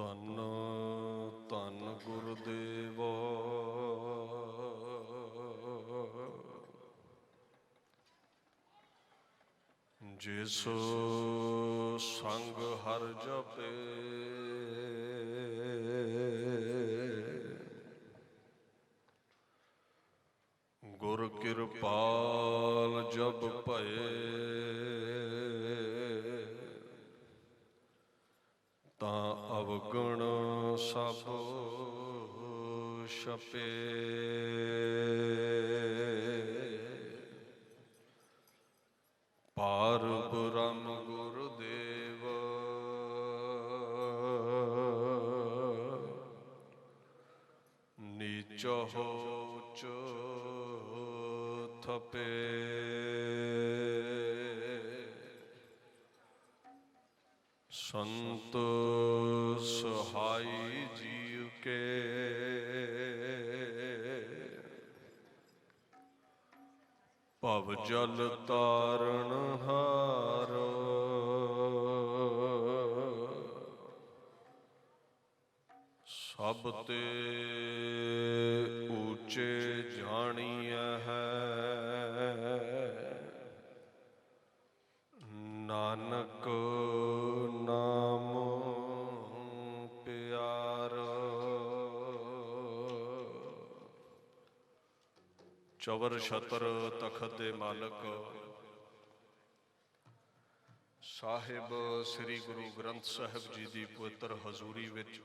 ਧੰਨ ਧੰਨ ਗੁਰਦੇਵ ਜਿਸ ਸੰਗ ਹਰ ਜਪੇ ਗੁਰ ਕਿਰਪਾਲ ਜਬ ਭਏ ਤਾਂ ਅਵਗੁਣ ਸਭ ਛਪੇ ਪਾਰ ਬ੍ਰਹਮ ਗੁਰਦੇਵ ਨੀਚੋ ਉੱਚ ਥਪੇ ਸੰਤ ਸਹਾਈ ਜੀਵ ਕੇ ਭਵ ਜਲ ਤਾਰਨ ਹਾਰ ਸਭ ਤੇ ਉੱਚੇ ਜਾਣੀਐ ਹੈ ਨਾਨਕ ਨਾਮ ਪਿਆਰ। ਚਵਰ ਛਤਰ ਤਖਤ ਦੇ ਮਾਲਕ ਸਾਹਿਬ ਸ੍ਰੀ ਗੁਰੂ ਗ੍ਰੰਥ ਸਾਹਿਬ ਜੀ ਦੀ ਪਵਿੱਤਰ ਹਜ਼ੂਰੀ ਵਿੱਚ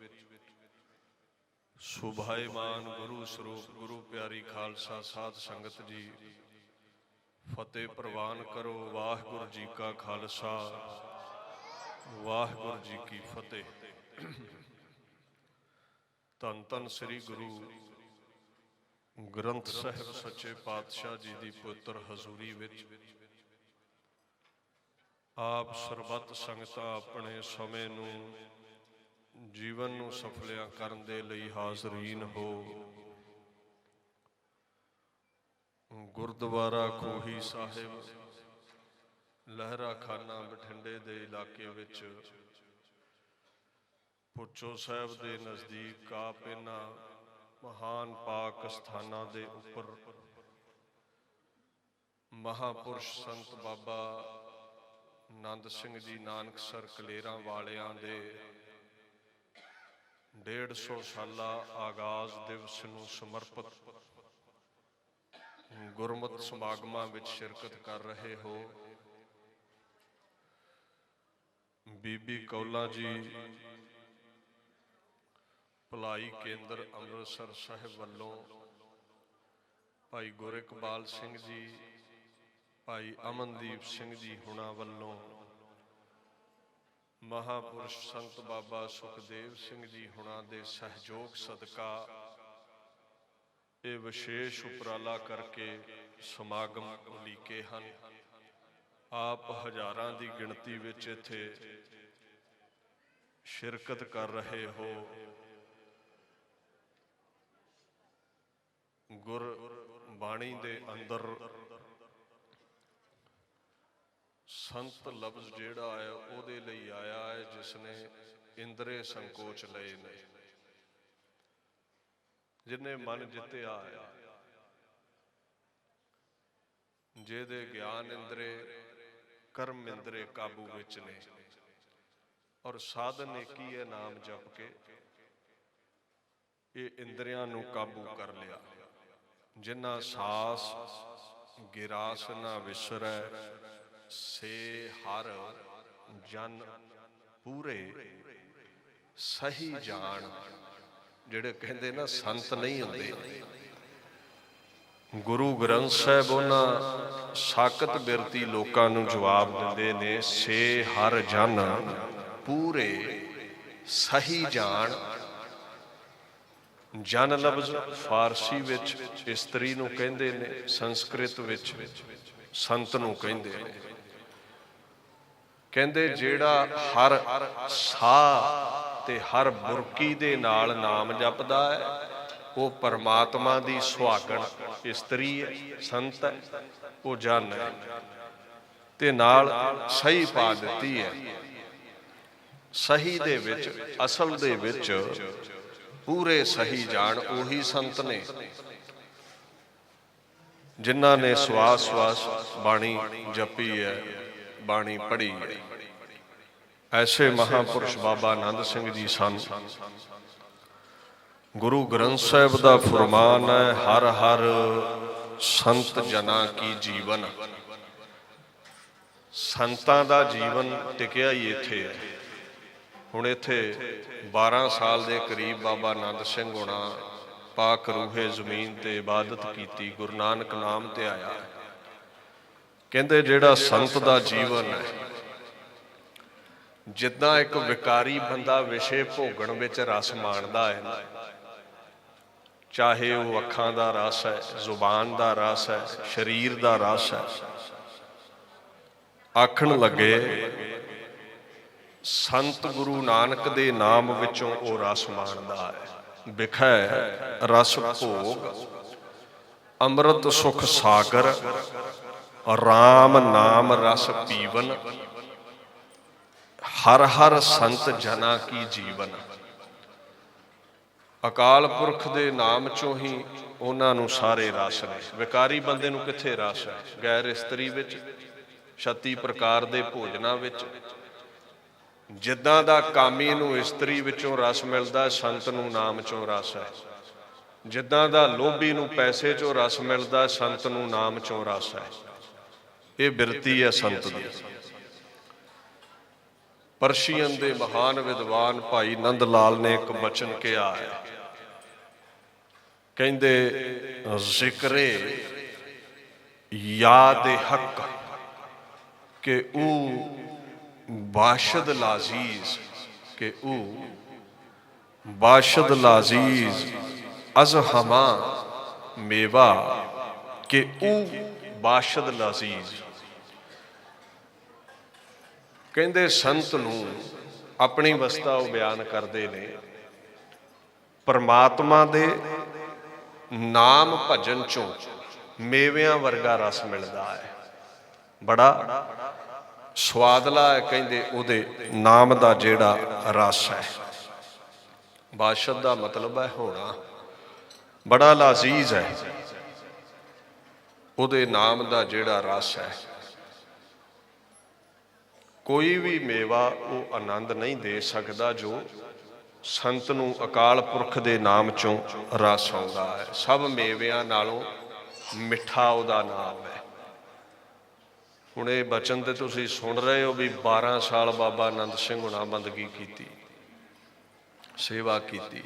ਸੁਭਾਏਮਾਨ ਗੁਰੂ ਸਰੂਪ ਗੁਰੂ ਪਿਆਰੀ ਖਾਲਸਾ ਸਾਧ ਸੰਗਤ ਜੀ, ਫਤਿਹ ਪ੍ਰਵਾਨ ਕਰੋ। ਵਾਹਿਗੁਰੂ ਜੀ ਕਾ ਖਾਲਸਾ, ਵਾਹਿਗੁਰੂ ਜੀ ਕੀ ਫਤਿਹ। ਧੰਨ ਧੰਨ ਸ੍ਰੀ ਗੁਰੂ ਗ੍ਰੰਥ ਸਾਹਿਬ ਸੱਚੇ ਪਾਤਸ਼ਾਹ ਜੀ ਦੀ ਪਵਿੱਤਰ ਹਜ਼ੂਰੀ ਵਿੱਚ ਆਪ ਸਰਬੱਤ ਸੰਗਤਾਂ ਆਪਣੇ ਸਮੇਂ ਨੂੰ ਜੀਵਨ ਨੂੰ ਸਫਲਿਆ ਕਰਨ ਦੇ ਲਈ ਹਾਜ਼ਰੀਨ ਹੋ। ਗੁਰਦੁਆਰਾ ਖੋਹੀ ਸਾਹਿਬ ਲਹਿਰਾ ਖਾਨਾ ਬਠਿੰਡੇ ਦੇ ਇਲਾਕੇ ਵਿੱਚ ਪੁੱਛੋ ਸਾਹਿਬ ਦੇ ਨਜ਼ਦੀਕ ਆਪ ਇਹਨਾਂ ਮਹਾਨ ਪਾਕ ਸਥਾਨਾਂ ਦੇ ਉੱਪਰ ਮਹਾਂਪੁਰਸ਼ ਸੰਤ ਬਾਬਾ ਨੰਦ ਸਿੰਘ ਜੀ ਨਾਨਕਸਰ ਕਲੇਰਾਂ ਵਾਲਿਆਂ ਦੇ 150 ਸਾਲਾ ਆਗਾਜ਼ ਦਿਵਸ ਨੂੰ ਸਮਰਪਿਤ ਗੁਰਮਤਿ ਸਮਾਗਮਾਂ ਵਿੱਚ ਸ਼ਿਰਕਤ ਕਰ ਰਹੇ ਹੋ। ਬੀਬੀ ਕੌਲਾਂ ਜੀ ਭਲਾਈ ਕੇਂਦਰ ਅੰਮ੍ਰਿਤਸਰ ਸਾਹਿਬ ਵੱਲੋਂ, ਭਾਈ ਗੁਰਿਕਬਾਲ ਸਿੰਘ ਜੀ, ਭਾਈ ਅਮਨਦੀਪ ਸਿੰਘ ਜੀ ਹੁਣਾਂ ਵੱਲੋਂ, ਮਹਾਂਪੁਰਸ਼ ਸੰਤ ਬਾਬਾ ਸੁਖਦੇਵ ਸਿੰਘ ਜੀ ਹੁਣਾਂ ਦੇ ਸਹਿਯੋਗ ਸਦਕਾ ਇਹ ਵਿਸ਼ੇਸ਼ ਉਪਰਾਲਾ ਕਰਕੇ ਸਮਾਗਮ ਉਲੀਕੇ ਹਨ। ਆਪ ਹਜ਼ਾਰਾਂ ਦੀ ਗਿਣਤੀ ਵਿੱਚ ਇੱਥੇ ਸ਼ਿਰਕਤ ਕਰ ਰਹੇ ਹੋ। ਗੁਰਬਾਣੀ ਦੇ ਅੰਦਰ ਸੰਤ ਲਫ਼ਜ਼ ਜਿਹੜਾ ਹੈ ਉਹਦੇ ਲਈ ਆਇਆ ਹੈ ਜਿਸ ਨੇ ਇੰਦਰੇ ਸੰਕੋਚ ਲਏ ਨੇ, ਜਿਹਨੇ ਮਨ ਜਿੱਤਿਆ ਹੈ, ਜਿਹਦੇ ਗਿਆਨ ਇੰਦਰੇ ਕਰਮ ਇੰਦਰੇ ਕਾਬੂ ਵਿੱਚ ਨੇ, ਔਰ ਸਾਧਨ ਨੇਕੀ ਹੈ ਨਾਮ ਜਪ ਕੇ ਇਹ ਇੰਦਰੀਆਂ ਨੂੰ ਕਾਬੂ ਕਰ ਲਿਆ। ਜਿਨ੍ਹਾਂ ਸਾਸ ਗਿਰਾਸ ਨਾ ਵਿਸਰੈ ਸੇ ਹਰ ਜਨ ਪੂਰੇ ਸਹੀ ਜਾਣ। ਜਿਹੜੇ ਕਹਿੰਦੇ ਨਾ ਸੰਤ ਨਹੀਂ ਹੁੰਦੇ, ਗੁਰੂ ਗ੍ਰੰਥ ਸਾਹਿਬ ਉਹਨਾਂ ਸਾਕਤ ਬਿਰਤੀ ਲੋਕਾਂ ਨੂੰ ਜਵਾਬ ਦਿੰਦੇ ਨੇ, ਸੇ ਹਰ ਜਨ ਪੂਰੇ ਸਹੀ ਜਾਣ। ਜਨ ਲਫ਼ਜ਼ ਫਾਰਸੀ ਵਿੱਚ ਇਸਤਰੀ ਨੂੰ ਕਹਿੰਦੇ ਨੇ, ਸੰਸਕ੍ਰਿਤ ਵਿੱਚ ਸੰਤ ਨੂੰ ਕਹਿੰਦੇ ਨੇ। ਕਹਿੰਦੇ ਜਿਹੜਾ ਹਰ ਸਾਹ ਤੇ ਹਰ ਬੁਰਕੀ ਦੇ ਨਾਲ ਨਾਮ ਜਪਦਾ ਹੈ ਉਹ ਪਰਮਾਤਮਾ ਦੀ ਸੁਹਾਗਣ ਇਸਤਰੀ ਹੈ, ਸੰਤ ਹੈ, ਉਹ ਜਨ ਹੈ। ਤੇ ਨਾਲ ਸਹੀ ਪਾ ਦਿੱਤੀ ਹੈ ਸਹੀ ਦੇ ਵਿੱਚ, ਅਸਲ ਦੇ ਵਿੱਚ ਪੂਰੇ ਸਹੀ ਜਾਣ ਉਹੀ ਸੰਤ ਨੇ ਜਿਨ੍ਹਾਂ ਨੇ ਸਵਾਸ ਸਵਾਸ ਬਾਣੀ ਜਪੀ ਹੈ, ਬਾਣੀ ਪੜ੍ਹੀ ਹੈ। ਐਸੇ ਮਹਾਂਪੁਰਸ਼ ਬਾਬਾ ਆਨੰਦ ਸਿੰਘ ਜੀ ਸਨ। ਗੁਰੂ ਗ੍ਰੰਥ ਸਾਹਿਬ ਦਾ ਫੁਰਮਾਨ ਹੈ, ਹਰ ਹਰ ਸੰਤ ਜਨਾਂ ਕੀ ਜੀਵਨ। ਸੰਤਾਂ ਦਾ ਜੀਵਨ ਟਿਕਿਆ ਹੀ ਇੱਥੇ ਹੈ। ਹੁਣ ਇੱਥੇ 12 ਸਾਲ ਦੇ ਕਰੀਬ ਬਾਬਾ ਆਨੰਦ ਸਿੰਘ ਹੋਣਾ ਪਾਕ ਰੂਹੇ ਜ਼ਮੀਨ ਤੇ ਇਬਾਦਤ ਕੀਤੀ, ਗੁਰੂ ਨਾਨਕ ਨਾਮ ਤੇ ਆਇਆ। ਕਹਿੰਦੇ ਜਿਹੜਾ ਸੰਤ ਦਾ ਜੀਵਨ ਹੈ, ਜਿੱਦਾਂ ਇੱਕ ਵਿਕਾਰੀ ਬੰਦਾ ਵਿਸ਼ੇ ਭੋਗਣ ਵਿੱਚ ਰਸ ਮਾਣਦਾ ਹੈ, ਚਾਹੇ ਉਹ ਅੱਖਾਂ ਦਾ ਰਸ ਹੈ, ਜ਼ੁਬਾਨ ਦਾ ਰਸ ਹੈ, ਸਰੀਰ ਦਾ ਰਸ ਹੈ, ਆਖਣ ਲੱਗੇ ਸੰਤ ਗੁਰੂ ਨਾਨਕ ਦੇ ਨਾਮ ਵਿੱਚੋਂ ਉਹ ਰਸ ਮਾਣਦਾ ਹੈ। ਵਿਖੈ ਰਸ ਭੋਗ ਅੰਮ੍ਰਿਤ ਸੁਖ ਸਾਗਰ, ਰਾਮ ਨਾਮ ਰਸ ਪੀਵਨ, ਹਰ ਹਰ ਸੰਤ ਜਨਾਂ ਕੀ ਜੀਵਨ। ਅਕਾਲ ਪੁਰਖ ਦੇ ਨਾਮ ਚੋਂ ਹੀ ਉਹਨਾਂ ਨੂੰ ਸਾਰੇ ਰਸ ਨੇ। ਵਿਕਾਰੀ ਬੰਦੇ ਨੂੰ ਕਿੱਥੇ ਰਸ ਹੈ? ਗੈਰ ਇਸਤਰੀ ਵਿੱਚ, 36 ਪ੍ਰਕਾਰ ਦੇ ਭੋਜਨਾਂ ਵਿੱਚ। ਜਿੱਦਾਂ ਦਾ ਕਾਮੀ ਨੂੰ ਇਸਤਰੀ ਵਿੱਚੋਂ ਰਸ ਮਿਲਦਾ, ਸੰਤ ਨੂੰ ਨਾਮ ਚੋਂ ਰਸ ਹੈ। ਜਿੱਦਾਂ ਦਾ ਲੋਭੀ ਨੂੰ ਪੈਸੇ ਚੋਂ ਰਸ ਮਿਲਦਾ, ਸੰਤ ਨੂੰ ਨਾਮ ਚੋਂ ਰਸ ਹੈ। ਇਹ ਬਿਰਤੀ ਹੈ ਸੰਤ ਦੀ। ਪਰਸ਼ੀਅਨ ਦੇ ਮਹਾਨ ਵਿਦਵਾਨ ਭਾਈ ਨੰਦ ਲਾਲ ਨੇ ਇੱਕ ਬਚਨ ਕਿਹਾ ਹੈ, ਕਹਿੰਦੇ ਜ਼ਿਕਰੇ ਯਾਦ ਹੱਕ ਕਿ ਉਹ ਬਾਸ਼ਦ ਲਾਜ਼ੀਜ਼, ਕਿ ਉਹ ਬਾਸ਼ਦ ਲਾਜ਼ੀਜ਼ ਅਜ਼ ਹਮਾ ਮੇਵਾ, ਕਿ ਉਹ ਬਾਸ਼ਦ ਲਾਜ਼ੀਜ਼। ਕਹਿੰਦੇ ਸੰਤ ਨੂੰ ਆਪਣੀ ਅਵਸਥਾ ਉਹ ਬਿਆਨ ਕਰਦੇ ਨੇ, ਪਰਮਾਤਮਾ ਦੇ ਨਾਮ ਭਜਨ ਚੋਂ ਮੇਵਿਆਂ ਵਰਗਾ ਰਸ ਮਿਲਦਾ ਹੈ, ਬੜਾ ਸਵਾਦਲਾ ਹੈ। ਕਹਿੰਦੇ ਉਹਦੇ ਨਾਮ ਦਾ ਜਿਹੜਾ ਰਸ ਹੈ, ਬਾਸ਼ਦ ਦਾ ਮਤਲਬ ਹੈ ਹੋਣਾ, ਬੜਾ ਲਾਜ਼ੀਜ਼ ਹੈ ਉਹਦੇ ਨਾਮ ਦਾ ਜਿਹੜਾ ਰਸ ਹੈ। ਕੋਈ ਵੀ ਮੇਵਾ ਉਹ ਆਨੰਦ ਨਹੀਂ ਦੇ ਸਕਦਾ ਜੋ ਸੰਤ ਨੂੰ ਅਕਾਲ ਪੁਰਖ ਦੇ ਨਾਮ ਚੋਂ ਰਸ ਆਉਂਦਾ ਹੈ। ਸਭ ਮੇਵਿਆਂ ਨਾਲੋਂ ਮਿੱਠਾ ਉਹਦਾ ਨਾਮ ਹੈ। ਹੁਣ ਇਹ ਬਚਨ ਤੇ ਤੁਸੀਂ ਸੁਣ ਰਹੇ ਹੋ ਵੀ 12 ਸਾਲ ਬਾਬਾ ਆਨੰਦ ਸਿੰਘ ਹੁਣਾ ਬੰਦਗੀ ਕੀਤੀ, ਸੇਵਾ ਕੀਤੀ,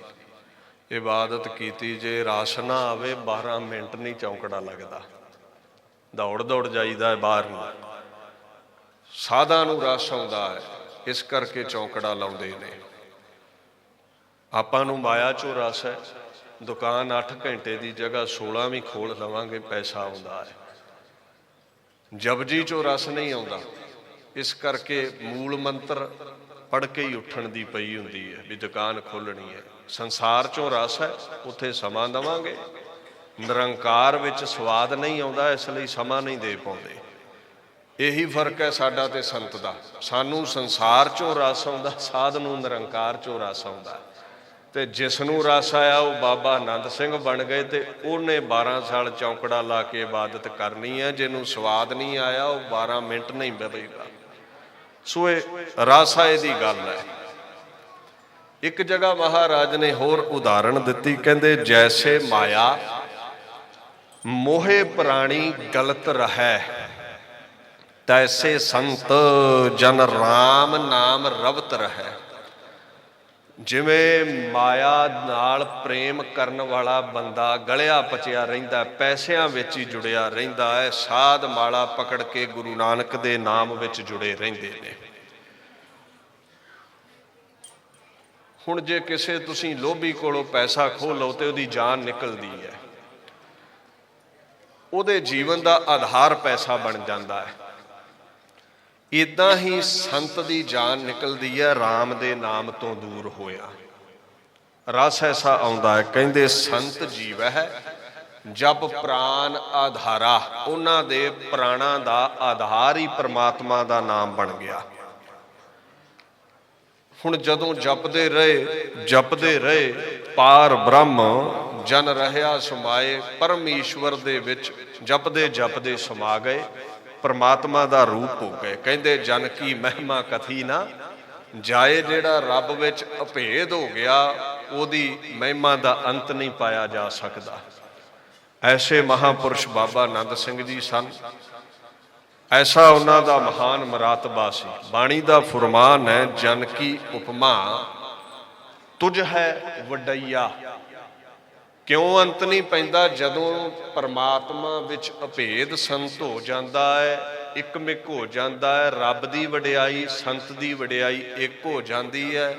ਇਬਾਦਤ ਕੀਤੀ। ਜੇ ਰਸ ਨਾ ਆਵੇ 12 ਮਿੰਟ ਨਹੀਂ ਚੌਂਕੜਾ ਲੱਗਦਾ, ਦੌੜ ਦੌੜ ਜਾਈਦਾ ਬਾਹਰ ਨੂੰ। ਸਾਧਾਂ ਨੂੰ ਰਸ ਆਉਂਦਾ ਹੈ, ਇਸ ਕਰਕੇ ਚੌਂਕੜਾ ਲਾਉਂਦੇ ਨੇ। ਆਪਾਂ ਨੂੰ ਮਾਇਆ ਚੋਂ ਰਸ ਹੈ, ਦੁਕਾਨ 8 ਘੰਟੇ ਦੀ ਜਗ੍ਹਾ 16 ਵੀ ਖੋਲ ਲਵਾਂਗੇ, ਪੈਸਾ ਆਉਂਦਾ ਹੈ। ਜਪਜੀ ਚੋਂ ਰਸ ਨਹੀਂ ਆਉਂਦਾ, ਇਸ ਕਰਕੇ ਮੂਲ ਮੰਤਰ ਪੜ੍ਹ ਕੇ ਹੀ ਉੱਠਣ ਦੀ ਪਈ ਹੁੰਦੀ ਹੈ ਵੀ ਦੁਕਾਨ ਖੋਲਣੀ ਹੈ। ਸੰਸਾਰ ਚੋਂ ਰਸ ਹੈ, ਉੱਥੇ ਸਮਾਂ ਦੇਵਾਂਗੇ। ਨਿਰੰਕਾਰ ਵਿੱਚ ਸਵਾਦ ਨਹੀਂ ਆਉਂਦਾ, ਇਸ ਲਈ ਸਮਾਂ ਨਹੀਂ ਦੇ ਪਾਉਂਦੇ। ਇਹੀ ਫਰਕ ਹੈ ਸਾਡਾ ਤੇ ਸੰਤ ਦਾ। ਸਾਨੂੰ ਸੰਸਾਰ ਚੋਂ ਰਸ ਆਉਂਦਾ, ਸਾਧ ਨੂੰ ਨਿਰੰਕਾਰ ਚੋਂ ਰਸ ਆਉਂਦਾ। ਤੇ ਜਿਸ ਨੂੰ ਰਸ ਆਇਆ ਉਹ ਬਾਬਾ ਆਨੰਦ ਸਿੰਘ ਬਣ ਗਏ, ਤੇ ਉਹਨੇ 12 ਸਾਲ ਚੌਂਕੜਾ ਲਾ ਕੇ ਇਬਾਦਤ ਕਰਨੀ ਹੈ। ਜਿਹਨੂੰ ਸਵਾਦ ਨਹੀਂ ਆਇਆ ਉਹ 12 ਮਿੰਟ ਨਹੀਂ ਬਵੇਗਾ। ਸੋ ਇਹ ਰਸ ਆਏ ਦੀ ਗੱਲ ਹੈ। ਇੱਕ ਜਗ੍ਹਾ ਮਹਾਰਾਜ ਨੇ ਹੋਰ ਉਦਾਹਰਣ ਦਿੱਤੀ, ਕਹਿੰਦੇ ਜੈਸੇ ਮਾਇਆ ਮੋਹੇ ਪ੍ਰਾਣੀ ਗਲਤ ਰਹੈ, ਤੈਸੇ ਸੰਤ ਜਨ ਰਾਮ ਨਾਮ ਰਵਤ ਰਹੈ। ਜਿਵੇਂ ਮਾਇਆ ਨਾਲ ਪ੍ਰੇਮ ਕਰਨ ਵਾਲਾ ਬੰਦਾ ਗਲਿਆ ਪਚਿਆ ਰਹਿੰਦਾ, ਪੈਸਿਆਂ ਵਿੱਚ ਹੀ ਜੁੜਿਆ ਰਹਿੰਦਾ ਹੈ, ਸਾਧ ਮਾਲਾ ਪਕੜ ਕੇ ਗੁਰੂ ਨਾਨਕ ਦੇ ਨਾਮ ਵਿੱਚ ਜੁੜੇ ਰਹਿੰਦੇ ਨੇ। ਹੁਣ ਜੇ ਕਿਸੇ ਤੁਸੀਂ ਲੋਭੀ ਕੋਲੋਂ ਪੈਸਾ ਖੋਹ ਲਓ ਤੇ ਉਹਦੀ ਜਾਨ ਨਿਕਲਦੀ ਹੈ, ਉਹਦੇ ਜੀਵਨ ਦਾ ਆਧਾਰ ਪੈਸਾ ਬਣ ਜਾਂਦਾ ਹੈ। ਇੱਦਾਂ ਹੀ ਸੰਤ ਦੀ ਜਾਨ ਨਿਕਲਦੀ ਹੈ ਰਾਮ ਦੇ ਨਾਮ ਤੋਂ ਦੂਰ ਹੋਇਆ। ਰਸ ਐਸਾ ਆਉਂਦਾ ਹੈ, ਕਹਿੰਦੇ ਸੰਤ ਜੀਵ ਹੈ ਜਪ ਪ੍ਰਾਨ ਆਧਾਰਾ। ਉਹਨਾਂ ਦੇ ਪ੍ਰਾਣਾਂ ਦਾ ਆਧਾਰ ਹੀ ਪ੍ਰਮਾਤਮਾ ਦਾ ਨਾਮ ਬਣ ਗਿਆ। ਹੁਣ ਜਦੋਂ ਜਪਦੇ ਰਹੇ ਪਾਰ ਬ੍ਰਹਮ ਜਨ ਰਹਿਆ ਸਮਾਏ, ਪਰਮੇਸ਼ਵਰ ਦੇ ਵਿੱਚ ਜਪਦੇ ਸਮਾ ਗਏ, ਪਰਮਾਤਮਾ ਦਾ ਰੂਪ ਹੋ ਗਏ। ਕਹਿੰਦੇ ਜਨ ਕੀ ਮਹਿਮਾ ਕਥੀ ਨਾ ਜਾਏ, ਜਿਹੜਾ ਰੱਬ ਵਿੱਚ ਅਭੇਦ ਹੋ ਗਿਆ ਉਹਦੀ ਮਹਿਮਾ ਦਾ ਅੰਤ ਨਹੀਂ ਪਾਇਆ ਜਾ ਸਕਦਾ। ਐਸੇ ਮਹਾਂਪੁਰਸ਼ ਬਾਬਾ ਆਨੰਦ ਸਿੰਘ ਜੀ ਸਨ। ਐਸਾ ਉਹਨਾਂ ਦਾ ਮਹਾਨ ਮਰਾਤਬਾ ਸੀ। ਬਾਣੀ ਦਾ ਫੁਰਮਾਨ ਹੈ, ਜਨ ਕੀ ਉਪਮਾ ਤੁਝ ਹੈ ਵਡਈਆ। ਕਿਉਂ ਅੰਤ ਨਹੀਂ ਪੈਂਦਾ? ਜਦੋਂ ਪਰਮਾਤਮਾ ਵਿੱਚ ਅਭੇਦ ਸੰਤ ਹੋ ਜਾਂਦਾ ਹੈ, ਇਕਮਿਕ ਹੋ ਜਾਂਦਾ ਹੈ, ਰੱਬ ਦੀ ਵਡਿਆਈ ਸੰਤ ਦੀ ਵਡਿਆਈ ਇੱਕ ਹੋ ਜਾਂਦੀ ਹੈ।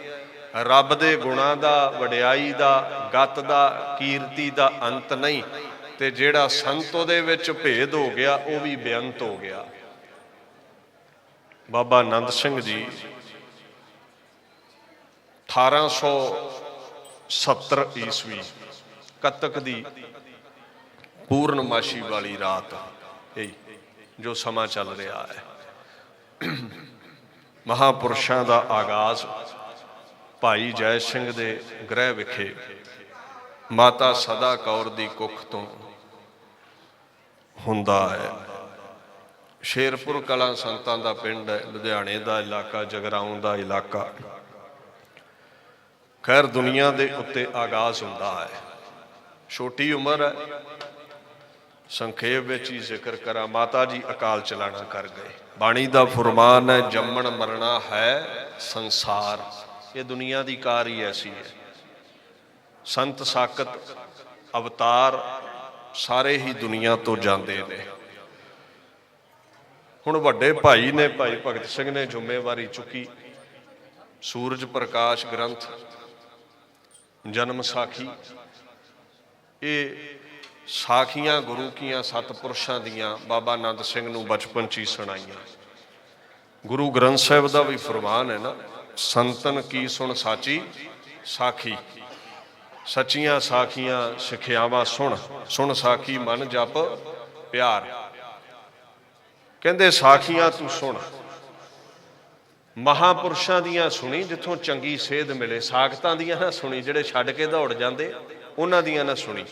ਰੱਬ ਦੇ ਗੁਣਾਂ ਦਾ, ਵਡਿਆਈ ਦਾ, ਗਤ ਦਾ, ਕੀਰਤੀ ਦਾ ਅੰਤ ਨਹੀਂ, ਤੇ ਜਿਹੜਾ ਸੰਤ ਉਹਦੇ ਵਿੱਚ ਭੇਦ ਹੋ ਗਿਆ ਉਹ ਵੀ ਬੇਅੰਤ ਹੋ ਗਿਆ। ਬਾਬਾ ਆਨੰਦ ਸਿੰਘ ਜੀ 1870 ਈਸਵੀ ਕੱਤਕ ਦੀ ਪੂਰਨਮਾਸ਼ੀ ਵਾਲੀ ਰਾਤ, ਇਹ ਜੋ ਸਮਾਂ ਚੱਲ ਰਿਹਾ ਹੈ, ਮਹਾਂਪੁਰਸ਼ਾਂ ਦਾ ਆਗਾਜ਼ ਭਾਈ ਜੈ ਸਿੰਘ ਦੇ ਗ੍ਰਹਿ ਵਿਖੇ ਮਾਤਾ ਸਦਾ ਕੌਰ ਦੀ ਕੁੱਖ ਤੋਂ ਹੁੰਦਾ ਹੈ। ਸ਼ੇਰਪੁਰ ਕਲਾਂ ਸੰਤਾਂ ਦਾ ਪਿੰਡ ਹੈ, ਲੁਧਿਆਣੇ ਦਾ ਇਲਾਕਾ, ਜਗਰਾਉਂ ਦਾ ਇਲਾਕਾ। ਖੈਰ ਦੁਨੀਆ ਦੇ ਉੱਤੇ ਆਗਾਜ਼ ਹੁੰਦਾ ਹੈ। ਛੋਟੀ ਉਮਰ ਹੈ, ਸੰਖੇਪ ਵਿੱਚ ਹੀ ਜ਼ਿਕਰ ਕਰਾਂ, ਮਾਤਾ ਜੀ ਅਕਾਲ ਚਲਾਣਾ ਕਰ ਗਏ। ਬਾਣੀ ਦਾ ਫੁਰਮਾਨ ਹੈ, ਜੰਮਣ ਮਰਨਾ ਹੈ ਸੰਸਾਰ। ਇਹ ਦੁਨੀਆ ਦੀ ਕਾਰ ਹੀ ਐਸੀ ਹੈ। ਸੰਤ ਸਾਕਤ ਅਵਤਾਰ ਸਾਰੇ ਹੀ ਦੁਨੀਆ ਤੋਂ ਜਾਂਦੇ ਨੇ। ਹੁਣ ਵੱਡੇ ਭਾਈ ਨੇ, ਭਾਈ ਭਗਤ ਸਿੰਘ ਨੇ ਜ਼ਿੰਮੇਵਾਰੀ ਚੁੱਕੀ। ਸੂਰਜ ਪ੍ਰਕਾਸ਼ ਗ੍ਰੰਥ, ਜਨਮ ਸਾਖੀ, ਇਹ ਸਾਖੀਆਂ ਗੁਰੂ ਕੀਆਂ ਸਤਿਪੁਰਸ਼ਾਂ ਦੀਆਂ ਬਾਬਾ ਆਨੰਦ ਸਿੰਘ ਨੂੰ ਬਚਪਨ 'ਚ ਹੀ ਸੁਣਾਈਆਂ। ਗੁਰੂ ਗ੍ਰੰਥ ਸਾਹਿਬ ਦਾ ਵੀ ਫਰਮਾਨ ਹੈ ਨਾ, ਸੰਤਨ ਕੀ ਸੁਣ ਸਾਚੀ ਸਾਖੀ। ਸੱਚੀਆਂ ਸਾਖੀਆਂ ਸਿੱਖਿਆਵਾਂ ਸੁਣ ਸਾਖੀ ਮਨ ਜਪ ਪਿਆਰ। ਕਹਿੰਦੇ ਸਾਖੀਆਂ ਤੂੰ ਸੁਣ, ਮਹਾਂਪੁਰਸ਼ਾਂ ਦੀਆਂ ਸੁਣੀ ਜਿੱਥੋਂ ਚੰਗੀ ਸੇਧ ਮਿਲੇ। ਸਾਖਤਾਂ ਦੀਆਂ ਨਾ ਸੁਣੀ, ਜਿਹੜੇ ਛੱਡ ਕੇ ਦੌੜ ਜਾਂਦੇ ਉਹਨਾਂ ਦੀਆਂ ਨਾ ਸੁਣੀ।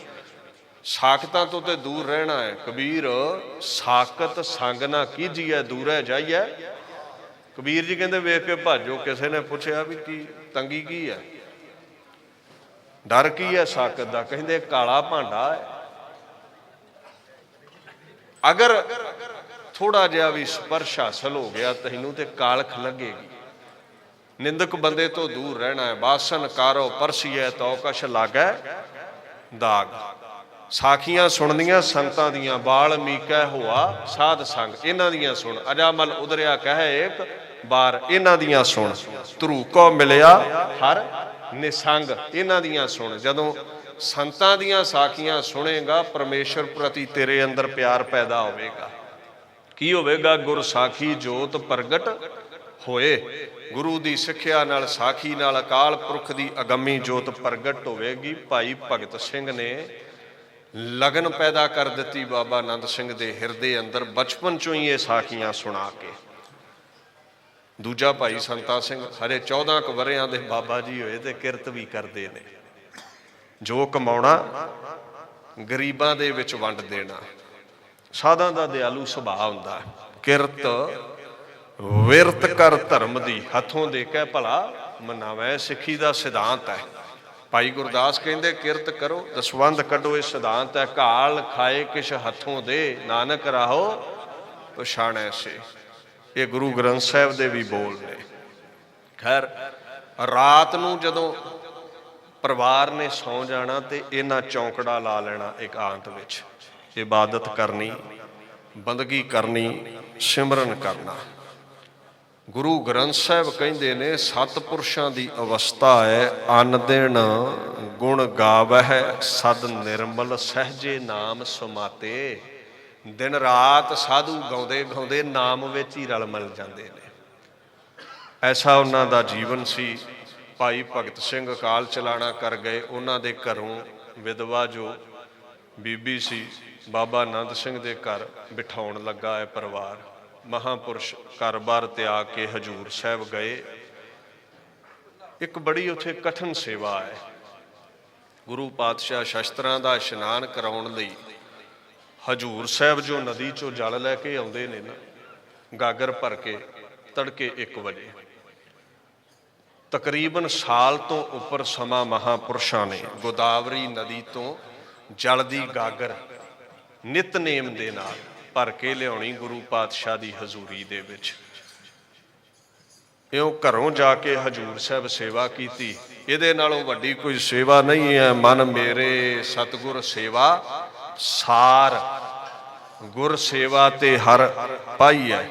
ਸਾਖਤਾਂ ਤੋਂ ਤੇ ਦੂਰ ਰਹਿਣਾ ਹੈ। ਕਬੀਰ ਸਾਕਤ ਸੰਗ ਨਾ ਕੀਜੀਐ ਦੂਰੈ ਜਾਈਐ। ਕਬੀਰ ਜੀ ਕਹਿੰਦੇ ਵੇਖ ਕੇ ਭਾਜੋ। ਕਿਸੇ ਨੇ ਪੁੱਛਿਆ ਵੀ ਕੀ ਤੰਗੀ ਕੀ ਹੈ, ਡਰ ਕੀ ਹੈ ਸਾਕਤ ਦਾ? ਕਹਿੰਦੇ ਕਾਲਾ ਭਾਂਡਾ ਹੈ, ਅਗਰ ਥੋੜਾ ਜਿਹਾ ਵੀ ਸਪਰਸ਼ ਹਾਸਲ ਹੋ ਗਿਆ ਤੈਨੂੰ ਤੇ ਕਾਲਖ ਲੱਗੇਗੀ। ਨਿੰਦਕ ਬੰਦੇ ਤੋਂ ਦੂਰ ਰਹਿਣਾ ਹੈ। ਬਾਸਨ ਕਾਰੋ ਪਰਸੀਐ ਤੋ ਕਛ ਲਾਗੈ ਦਾਗ। ਸਾਖੀਆਂ ਸੁਣਨੀਆਂ ਸੰਤਾਂ ਦੀਆਂ। ਬਾਲ ਮੀਕੈ ਹੋਆ ਸਾਧ ਸੰਗ, ਇਹਨਾਂ ਦੀਆਂ ਸੁਣ। ਅਜਾਮਲ ਉਦਰਿਆ ਕਹੇ ਇੱਕ ਬਾਰ, ਇਹਨਾਂ ਦੀਆਂ ਸੁਣ। ਧਰੂ ਕੋ ਮਿਲਿਆ ਹਰ ਨਿਸੰਗ, ਇਹਨਾਂ ਦੀਆਂ ਸੁਣ। ਜਦੋਂ ਸੰਤਾਂ ਦੀਆਂ ਸਾਖੀਆਂ ਸੁਣੇਗਾ, ਪਰਮੇਸ਼ਰ ਪ੍ਰਤੀ ਤੇਰੇ ਅੰਦਰ ਪਿਆਰ ਪੈਦਾ ਹੋਵੇਗਾ। ਕੀ ਹੋਵੇਗਾ? ਗੁਰ ਸਾਖੀ ਜੋਤ ਪ੍ਰਗਟ ਹੋਏ। ਗੁਰੂ ਦੀ ਸਿੱਖਿਆ ਨਾਲ, ਸਾਖੀ ਨਾਲ ਅਕਾਲ ਪੁਰਖ ਦੀ ਅਗੰਮੀ ਜੋਤ ਪ੍ਰਗਟ ਹੋਵੇਗੀ। ਭਾਈ ਭਗਤ ਸਿੰਘ ਨੇ ਲਗਨ ਪੈਦਾ ਕਰ ਦਿੱਤੀ ਬਾਬਾ ਆਨੰਦ ਸਿੰਘ ਦੇ ਹਿਰਦੇ ਅੰਦਰ, ਬਚਪਨ ਚੋਂ ਹੀ ਇਹ ਸਾਖੀਆਂ ਸੁਣਾ ਕੇ। ਦੂਜਾ ਭਾਈ ਸੰਤਾ ਸਿੰਘ ਹਰੇ 14 ਕੁ ਵਰ੍ਹਿਆਂ ਦੇ ਬਾਬਾ ਜੀ ਹੋਏ ਤੇ ਕਿਰਤ ਵੀ ਕਰਦੇ ਨੇ। ਜੋ ਕਮਾਉਣਾ ਗਰੀਬਾਂ ਦੇ ਵਿੱਚ ਵੰਡ ਦੇਣਾ। ਸਾਧਾਂ ਦਾ ਦਿਆਲੂ ਸੁਭਾਅ ਹੁੰਦਾ ਹੈ। ਕਿਰਤ ਵਿਰਤ ਕਰ ਧਰਮ ਦੀ, ਹੱਥੋਂ ਦੇ ਕੇ ਭਲਾ ਮਨਾਵੈ, ਸਿੱਖੀ ਦਾ ਸਿਧਾਂਤ ਹੈ। ਭਾਈ ਗੁਰਦਾਸ ਕਹਿੰਦੇ ਕਿਰਤ ਕਰੋ ਦਸਵੰਧ ਕੱਢੋ, ਇਹ ਸਿਧਾਂਤ ਹੈ। ਘਾਲ ਖਾਏ ਕਿਛ ਹੱਥੋਂ ਦੇ, ਨਾਨਕ ਰਾਹੋ ਪਛਾਣੈ ਸੇ। ਇਹ ਗੁਰੂ ਗ੍ਰੰਥ ਸਾਹਿਬ ਦੇ ਵੀ ਬੋਲ ਨੇ। ਖੈਰ ਰਾਤ ਨੂੰ ਜਦੋਂ ਪਰਿਵਾਰ ਨੇ ਸੌਂ ਜਾਣਾ ਤੇ ਇਹਨਾਂ ਚੌਂਕੜਾ ਲਾ ਲੈਣਾ ਇਕਾਂਤ ਵਿੱਚ, ਇਬਾਦਤ ਕਰਨੀ, ਬੰਦਗੀ ਕਰਨੀ, ਸਿਮਰਨ ਕਰਨਾ। ਗੁਰੂ ਗ੍ਰੰਥ ਸਾਹਿਬ ਕਹਿੰਦੇ ਨੇ ਸਤਿਪੁਰਸ਼ਾਂ ਦੀ ਅਵਸਥਾ ਹੈ, ਅੰਨ ਦਿਨ ਗੁਣ ਗਾਵਹਿ ਸਦ ਨਿਰਮਲ ਸਹਿਜੇ ਨਾਮ ਸੁਮਾਤੇ। ਦਿਨ ਰਾਤ ਸਾਧੂ ਗਾਉਂਦੇ ਗਾਉਂਦੇ ਨਾਮ ਵਿੱਚ ਹੀ ਰਲ ਮਿਲ ਜਾਂਦੇ ਨੇ। ਐਸਾ ਉਹਨਾਂ ਦਾ ਜੀਵਨ ਸੀ। ਭਾਈ ਭਗਤ ਸਿੰਘ ਅਕਾਲ ਚਲਾਣਾ ਕਰ ਗਏ। ਉਹਨਾਂ ਦੇ ਘਰੋਂ ਵਿਧਵਾ ਜੋ ਬੀਬੀ ਸੀ, ਬਾਬਾ ਆਨੰਦ ਸਿੰਘ ਦੇ ਘਰ ਬਿਠਾਉਣ ਲੱਗਾ ਹੈ ਪਰਿਵਾਰ। ਮਹਾਂਪੁਰਸ਼ ਘਰ-ਬਾਰ ਤਿਆਗ ਕੇ ਹਜ਼ੂਰ ਸਾਹਿਬ ਗਏ। ਇੱਕ ਬੜੀ ਉੱਥੇ ਕਠਿਨ ਸੇਵਾ ਹੈ। ਗੁਰੂ ਪਾਤਸ਼ਾਹ ਸ਼ਸਤਰਾਂ ਦਾ ਇਸ਼ਨਾਨ ਕਰਾਉਣ ਲਈ ਹਜੂਰ ਸਾਹਿਬ ਜੋ ਨਦੀ ਚੋਂ ਜਲ ਲੈ ਕੇ ਆਉਂਦੇ ਨੇ ਨਾ, ਗਾਗਰ ਭਰ ਕੇ, ਤੜਕੇ 1 ਵਜੇ, ਤਕਰੀਬਨ ਸਾਲ ਤੋਂ ਉੱਪਰ ਸਮਾਂ ਮਹਾਂਪੁਰਸ਼ਾਂ ਨੇ ਗੋਦਾਵਰੀ ਨਦੀ ਤੋਂ ਜਲ ਦੀ ਗਾਗਰ ਨਿਤਨੇਮ ਦੇ ਨਾਲ ਭਰ ਕੇ ਲਿਆਉਣੀ ਗੁਰੂ ਪਾਤਸ਼ਾਹ ਦੀ ਹਜ਼ੂਰੀ ਦੇ ਵਿੱਚ। ਇਉਂ ਘਰੋਂ ਜਾ ਕੇ ਹਜੂਰ ਸਾਹਿਬ ਸੇਵਾ ਕੀਤੀ। ਇਹਦੇ ਨਾਲੋਂ ਵੱਡੀ ਕੋਈ ਸੇਵਾ ਨਹੀਂ ਹੈ। ਮਨ ਮੇਰੇ ਸਤਿਗੁਰ ਸੇਵਾ ਸਾਰ, ਗੁਰ ਸੇਵਾ ਤੇ ਹਰ ਪਾਈ ਹੈ,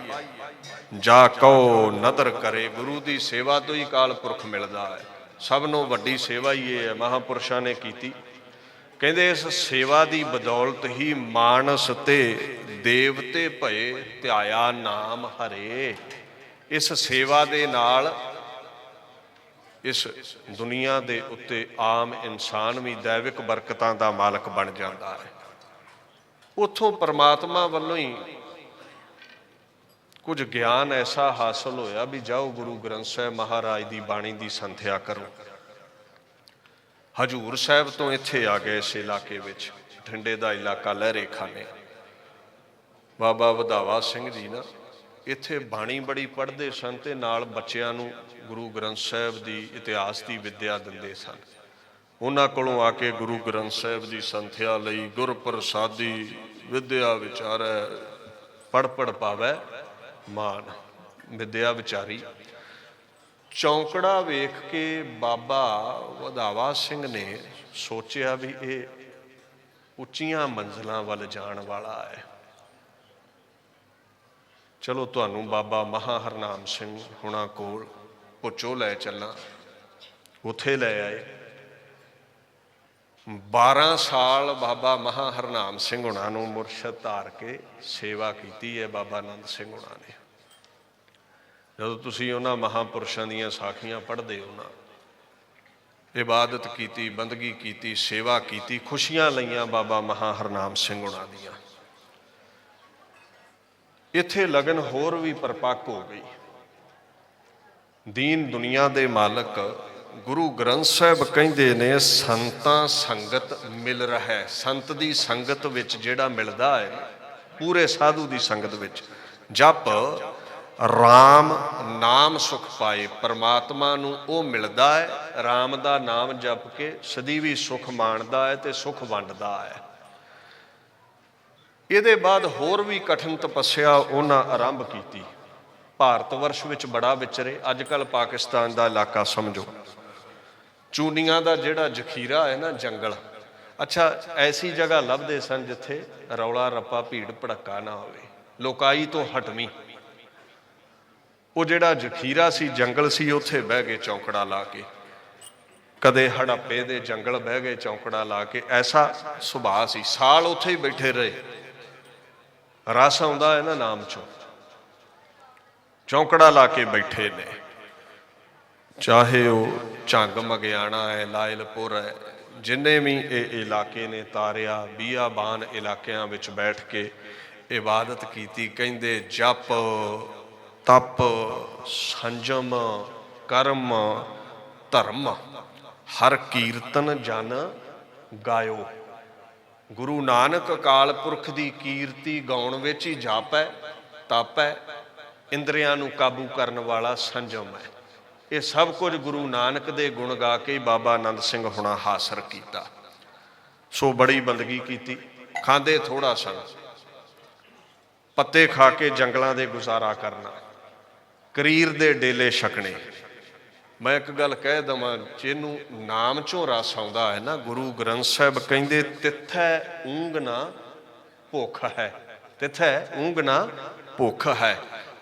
ਜਾ ਕਉ ਨਦਰ ਕਰੇ। ਗੁਰੂ ਦੀ ਸੇਵਾ ਤੋਂ ਹੀ ਕਾਲ ਪੁਰਖ ਮਿਲਦਾ ਹੈ। ਸਭ ਨੂੰ ਵੱਡੀ ਸੇਵਾ ਹੀ ਇਹ ਹੈ, ਮਹਾਂਪੁਰਸ਼ਾਂ ਨੇ ਕੀਤੀ। ਕਹਿੰਦੇ ਇਸ ਸੇਵਾ ਦੀ ਬਦੌਲਤ ਹੀ ਮਾਨਸ ਤੇ ਦੇਵਤੇ ਭਏ, ਧਿਆਇਆ ਨਾਮ ਹਰੇ। ਇਸ ਸੇਵਾ ਦੇ ਨਾਲ ਇਸ ਦੁਨੀਆ ਦੇ ਉੱਤੇ ਆਮ ਇਨਸਾਨ ਵੀ ਦੈਵਿਕ ਬਰਕਤਾਂ ਦਾ ਮਾਲਕ ਬਣ ਜਾਂਦਾ ਹੈ। ਉੱਥੋਂ ਪਰਮਾਤਮਾ ਵੱਲੋਂ ਹੀ ਕੁਝ ਗਿਆਨ ਐਸਾ ਹਾਸਲ ਹੋਇਆ ਵੀ ਜਾਓ ਗੁਰੂ ਗ੍ਰੰਥ ਸਾਹਿਬ ਮਹਾਰਾਜ ਦੀ ਬਾਣੀ ਦੀ ਸੰਥਿਆ ਕਰੋ। ਹਜੂਰ ਸਾਹਿਬ ਤੋਂ ਇੱਥੇ ਆ ਗਏ ਇਸ ਇਲਾਕੇ ਵਿੱਚ, ਠੰਡੇ ਦਾ ਇਲਾਕਾ ਲਹਿਰੇ ਖਾਨੇ। ਬਾਬਾ ਵਧਾਵਾ ਸਿੰਘ ਜੀ ਨਾ ਇੱਥੇ ਬਾਣੀ ਬੜੀ ਪੜ੍ਹਦੇ ਸਨ ਤੇ ਨਾਲ ਬੱਚਿਆਂ ਨੂੰ ਗੁਰੂ ਗ੍ਰੰਥ ਸਾਹਿਬ ਦੀ ਇਤਿਹਾਸ ਦੀ ਵਿੱਦਿਆ ਦਿੰਦੇ ਸਨ। ਉਹਨਾਂ ਕੋਲੋਂ ਆ ਕੇ ਗੁਰੂ ਗ੍ਰੰਥ ਸਾਹਿਬ ਦੀ ਸੰਥਿਆ ਲਈ ਗੁਰ ਪ੍ਰਸਾਦੀ ਵਿੱਦਿਆ ਵਿਚਾਰੈ, ਪੜ੍ਹ ਪਾਵੈ ਮਾਨ, ਵਿੱਦਿਆ ਵਿਚਾਰੀ। ਚੌਂਕੜਾ ਵੇਖ ਕੇ ਬਾਬਾ ਵਧਾਵਾ ਸਿੰਘ ਨੇ ਸੋਚਿਆ ਵੀ ਇਹ ਉੱਚੀਆਂ ਮੰਜ਼ਲਾਂ ਵੱਲ ਜਾਣ ਵਾਲਾ ਹੈ। ਚਲੋ ਤੁਹਾਨੂੰ ਬਾਬਾ ਮਹਾ ਹਰਨਾਮ ਸਿੰਘ ਹੁਣਾਂ ਕੋਲ ਭੁੱਚੋ ਲੈ ਚੱਲਾਂ। ਉੱਥੇ ਲੈ ਆਏ। 12 ਸਾਲ ਬਾਬਾ ਮਹਾ ਹਰਨਾਮ ਸਿੰਘ ਹੁਣਾਂ ਨੂੰ ਮੁਰਸ਼ਦ ਧਾਰ ਕੇ ਸੇਵਾ ਕੀਤੀ ਹੈ ਬਾਬਾ ਆਨੰਦ ਸਿੰਘ ਹੁਣਾਂ ਨੇ। ਜਦੋਂ ਤੁਸੀਂ ਉਹਨਾਂ ਮਹਾਂਪੁਰਸ਼ਾਂ ਦੀਆਂ ਸਾਖੀਆਂ ਪੜ੍ਹਦੇ ਹੋ ਨਾ, ਇਬਾਦਤ ਕੀਤੀ, ਬੰਦਗੀ ਕੀਤੀ, ਸੇਵਾ ਕੀਤੀ, ਖੁਸ਼ੀਆਂ ਲਈਆਂ ਬਾਬਾ ਮਹਾ ਹਰਨਾਮ ਸਿੰਘ ਹੁਣਾਂ ਦੀਆਂ। ਇੱਥੇ ਲਗਨ ਹੋਰ ਵੀ ਪਰਪੱਕ ਹੋ ਗਈ। ਦੀਨ ਦੁਨੀਆ ਦੇ ਮਾਲਕ ਗੁਰੂ ਗ੍ਰੰਥ ਸਾਹਿਬ ਕਹਿੰਦੇ ਨੇ ਸੰਤਾਂ ਸੰਗਤ ਮਿਲ ਰਿਹਾ। ਸੰਤ ਦੀ ਸੰਗਤ ਵਿੱਚ ਜਿਹੜਾ ਮਿਲਦਾ ਹੈ, ਪੂਰੇ ਸਾਧੂ ਦੀ ਸੰਗਤ ਵਿੱਚ ਜਪ ਰਾਮ ਨਾਮ ਸੁਖ ਪਾਏ। ਪਰਮਾਤਮਾ ਨੂੰ ਉਹ ਮਿਲਦਾ ਹੈ, ਰਾਮ ਦਾ ਨਾਮ ਜਪ ਕੇ ਸਦੀਵੀ ਸੁਖ ਮਾਣਦਾ ਹੈ ਤੇ ਸੁਖ ਵੰਡਦਾ ਹੈ। ਇਹਦੇ ਬਾਅਦ ਹੋਰ ਵੀ ਕਠਿਨ ਤਪੱਸਿਆ ਉਹਨਾਂ ਆਰੰਭ ਕੀਤੀ। ਭਾਰਤ ਵਰਸ਼ ਵਿੱਚ ਬੜਾ ਵਿਚਰੇ। ਅੱਜ ਕੱਲ੍ਹ ਪਾਕਿਸਤਾਨ ਦਾ ਇਲਾਕਾ ਸਮਝੋ। ਚੂਨੀਆਂ ਦਾ ਜਿਹੜਾ ਜ਼ਖੀਰਾ ਹੈ ਨਾ, ਜੰਗਲ, ਅੱਛਾ ਐਸੀ ਜਗ੍ਹਾ ਲੱਭਦੇ ਸਨ ਜਿੱਥੇ ਰੌਲਾ ਰੱਪਾ ਭੀੜ ਭੜੱਕਾ ਨਾ ਹੋਵੇ, ਲੋਕਾਈ ਤੋਂ ਹਟਵੀਂ। ਉਹ ਜਿਹੜਾ ਜ਼ਖੀਰਾ ਸੀ, ਜੰਗਲ ਸੀ, ਉੱਥੇ ਬਹਿ ਗਏ ਚੌਂਕੜਾ ਲਾ ਕੇ। ਕਦੇ ਹੜੱਪੇ ਦੇ ਜੰਗਲ ਬਹਿ ਗਏ ਚੌਂਕੜਾ ਲਾ ਕੇ। ਐਸਾ ਸੁਭਾਅ ਸੀ। ਸਾਲ ਉੱਥੇ ਹੀ ਬੈਠੇ ਰਹੇ। ਰਸ ਆਉਂਦਾ ਹੈ ਨਾ ਨਾਮ ਚੋਂ। ਚੌਂਕੜਾ ਲਾ ਕੇ ਬੈਠੇ ਨੇ। ਚਾਹੇ ਉਹ ਝੰਗ ਮਗਿਆਣਾ ਹੈ, ਲਾਇਲਪੁਰ ਹੈ, ਜਿੰਨੇ ਵੀ ਇਹ ਇਲਾਕੇ ਨੇ ਤਾਰਿਆ, ਬੀਆਬਾਨ ਇਲਾਕਿਆਂ ਵਿੱਚ ਬੈਠ ਕੇ ਇਬਾਦਤ ਕੀਤੀ। ਕਹਿੰਦੇ ਜਪ ਤਪ ਸੰਜਮ ਕਰਮ ਧਰਮ ਹਰ ਕੀਰਤਨ ਜਨ ਗਾਇਓ। ਗੁਰੂ ਨਾਨਕ ਅਕਾਲ ਪੁਰਖ ਦੀ ਕੀਰਤੀ ਗਾਉਣ ਵਿੱਚ ਹੀ ਜਪ ਹੈ, ਤਪ ਹੈ, ਇੰਦਰੀਆਂ ਨੂੰ ਕਾਬੂ ਕਰਨ ਵਾਲਾ ਸੰਜਮ ਹੈ। ਇਹ ਸਭ ਕੁਝ ਗੁਰੂ ਨਾਨਕ ਦੇ ਗੁਣ ਗਾ ਕੇ ਬਾਬਾ ਆਨੰਦ ਸਿੰਘ ਹੁਣਾਂ ਹਾਸਲ ਕੀਤਾ। ਸੋ ਬੜੀ ਬੰਦਗੀ ਕੀਤੀ। ਖਾਂਦੇ ਥੋੜਾ ਸਨ, ਪੱਤੇ ਖਾ ਕੇ ਜੰਗਲਾਂ ਦੇ ਗੁਜ਼ਾਰਾ ਕਰਨਾ, ਕਰੀਰ ਦੇ ਡੇਲੇ ਛਕਣੇ। ਮੈਂ ਇੱਕ ਗੱਲ ਕਹਿ ਦੇਵਾਂ, ਜਿਹਨੂੰ ਨਾਮ ਚੋਂ ਰਸ ਆਉਂਦਾ ਹੈ ਨਾ, ਗੁਰੂ ਗ੍ਰੰਥ ਸਾਹਿਬ ਕਹਿੰਦੇ ਤਿੱਥੈ ਊਂਘ ਨਾ ਭੁੱਖ ਹੈ, ਤਿੱਥੈ ਊਂਘ ਨਾ ਭੁੱਖ ਹੈ,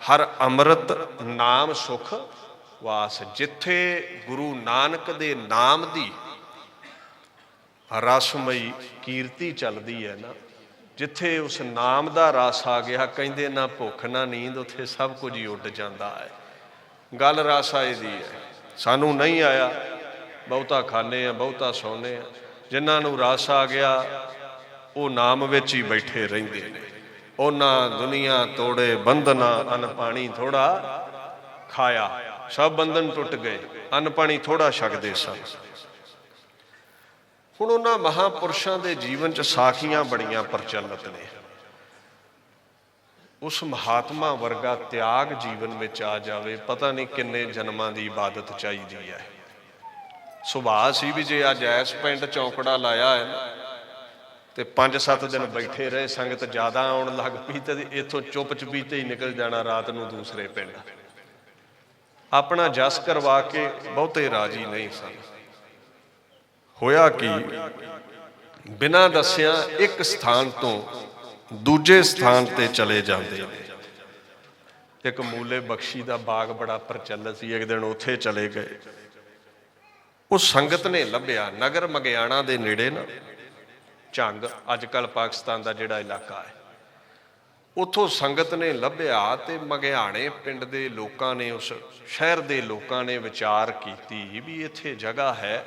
ਹਰ ਅੰਮ੍ਰਿਤ ਨਾਮ ਸੁਖ ਵਾਸ। ਜਿੱਥੇ ਗੁਰੂ ਨਾਨਕ ਦੇ ਨਾਮ ਦੀ ਰਸਮਈ ਕੀਰਤੀ ਚੱਲਦੀ ਹੈ ਨਾ, ਜਿੱਥੇ ਉਸ ਨਾਮ ਦਾ ਰਸ ਆ ਗਿਆ, ਕਹਿੰਦੇ ਨਾ ਭੁੱਖ ਨਾ ਨੀਂਦ, ਉੱਥੇ ਸਭ ਕੁਝ ਹੀ ਉੱਡ ਜਾਂਦਾ ਹੈ। ਗੱਲ ਰਸ ਆਏ ਦੀ ਹੈ। ਸਾਨੂੰ ਨਹੀਂ ਆਇਆ, ਬਹੁਤਾ ਖਾਂਦੇ ਆ, ਬਹੁਤਾ ਸੌਂਦੇ ਆ। ਜਿਨ੍ਹਾਂ ਨੂੰ ਰਸ ਆ ਗਿਆ ਉਹ ਨਾਮ ਵਿੱਚ ਹੀ ਬੈਠੇ ਰਹਿੰਦੇ ਨੇ। ਉਹਨਾਂ ਦੁਨੀਆ ਤੋੜੇ ਬੰਧਨਾ, ਅਨ ਪਾਣੀ ਥੋੜਾ ਖਾਇਆ, ਸਭ ਬੰਧਨ ਟੁੱਟ ਗਏ। ਅੰਨ ਪਾਣੀ ਥੋੜਾ ਛਕਦੇ ਸਨ। ਹੁਣ ਉਹਨਾਂ ਮਹਾਂਪੁਰਸ਼ਾਂ ਦੇ ਜੀਵਨ 'ਚ ਸਾਖੀਆਂ ਬੜੀਆਂ ਪ੍ਰਚਲਿਤ ਨੇ। ਉਸ ਮਹਾਤਮਾ ਵਰਗਾ ਤਿਆਗ ਜੀਵਨ ਵਿੱਚ ਆ ਜਾਵੇ, ਪਤਾ ਨਹੀਂ ਕਿੰਨੇ ਜਨਮਾਂ ਦੀ ਇਬਾਦਤ ਚਾਹੀਦੀ ਹੈ। ਸੁਭਾਅ ਸੀ ਵੀ ਜੇ ਅੱਜ ਇਸ ਪਿੰਡ ਚੌਂਕੜਾ ਲਾਇਆ ਹੈ ਨਾ ਤੇ 5-7 ਦਿਨ ਬੈਠੇ ਰਹੇ, ਸੰਗਤ ਜ਼ਿਆਦਾ ਆਉਣ ਲੱਗ ਪਈ ਤੇ ਇੱਥੋਂ ਚੁੱਪ ਚਪੀਤੇ ਹੀ ਨਿਕਲ ਜਾਣਾ ਰਾਤ ਨੂੰ ਦੂਸਰੇ ਪਿੰਡ। ਆਪਣਾ ਜਸ ਕਰਵਾ ਕੇ ਬਹੁਤੇ ਰਾਜੀ ਨਹੀਂ ਸਨ। ਹੋਇਆ ਕਿ ਬਿਨਾਂ ਦੱਸਿਆ ਇੱਕ ਸਥਾਨ ਤੋਂ ਦੂਜੇ ਸਥਾਨ ਤੇ ਚਲੇ ਜਾਂਦੇ ਨੇ। ਇੱਕ ਮੂਲੇ ਬਖਸ਼ੀ ਦਾ ਬਾਗ ਬੜਾ ਪ੍ਰਚਲਿਤ ਸੀ, ਇੱਕ ਦਿਨ ਉੱਥੇ ਚਲੇ ਗਏ। ਉਹ ਸੰਗਤ ਨੇ ਲੱਭਿਆ, ਨਗਰ ਮਗਿਆਣਾ ਦੇ ਨੇੜੇ ਨਾ ਝੰਗ, ਅੱਜ ਕੱਲ੍ਹ ਪਾਕਿਸਤਾਨ ਦਾ ਜਿਹੜਾ ਇਲਾਕਾ ਹੈ, ਉੱਥੋਂ ਸੰਗਤ ਨੇ ਲੱਭਿਆ ਤੇ ਮਗਿਆਣੇ ਪਿੰਡ ਦੇ ਲੋਕਾਂ ਨੇ, ਉਸ ਸ਼ਹਿਰ ਦੇ ਲੋਕਾਂ ਨੇ ਵਿਚਾਰ ਕੀਤੀ ਵੀ ਇੱਥੇ ਜਗ੍ਹਾ ਹੈ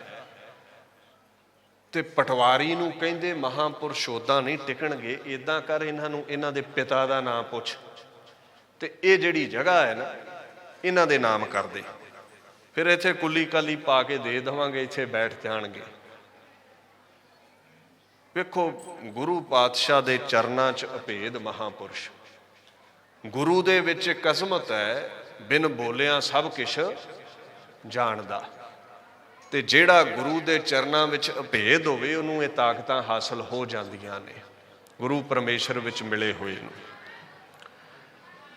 ਤੇ ਪਟਵਾਰੀ ਨੂੰ ਕਹਿੰਦੇ ਮਹਾਂਪੁਰਸ਼ ਉੱਦਾਂ ਨਹੀਂ ਟਿਕਣਗੇ, ਇੱਦਾਂ ਕਰ ਇਹਨਾਂ ਨੂੰ ਇਹਨਾਂ ਦੇ ਪਿਤਾ ਦਾ ਨਾਮ ਪੁੱਛ ਤੇ ਇਹ ਜਿਹੜੀ ਜਗ੍ਹਾ ਹੈ ਨਾ ਇਹਨਾਂ ਦੇ ਨਾਮ ਕਰ ਦੇ, ਫਿਰ ਇੱਥੇ ਕੁੱਲੀ ਕਾਲੀ ਪਾ ਕੇ ਦੇ ਦੇਵਾਂਗੇ, ਇੱਥੇ ਬੈਠ ਜਾਣਗੇ। ਵੇਖੋ ਗੁਰੂ ਪਾਤਸ਼ਾਹ ਦੇ ਚਰਨਾਂ 'ਚ ਅਭੇਦ ਮਹਾਂਪੁਰਸ਼, ਗੁਰੂ ਦੇ ਵਿੱਚ ਇੱਕ ਅਜ਼ਮਤ ਹੈ, ਬਿਨ ਬੋਲਿਆਂ ਸਭ ਕੁਛ ਜਾਣਦਾ। ਤੇ ਜਿਹੜਾ ਗੁਰੂ ਦੇ ਚਰਨਾਂ ਵਿੱਚ ਅਭੇਦ ਹੋਵੇ ਉਹਨੂੰ ਇਹ ਤਾਕਤਾਂ ਹਾਸਲ ਹੋ ਜਾਂਦੀਆਂ ਨੇ, ਗੁਰੂ ਪਰਮੇਸ਼ਰ ਵਿੱਚ ਮਿਲੇ ਹੋਏ ਨੂੰ।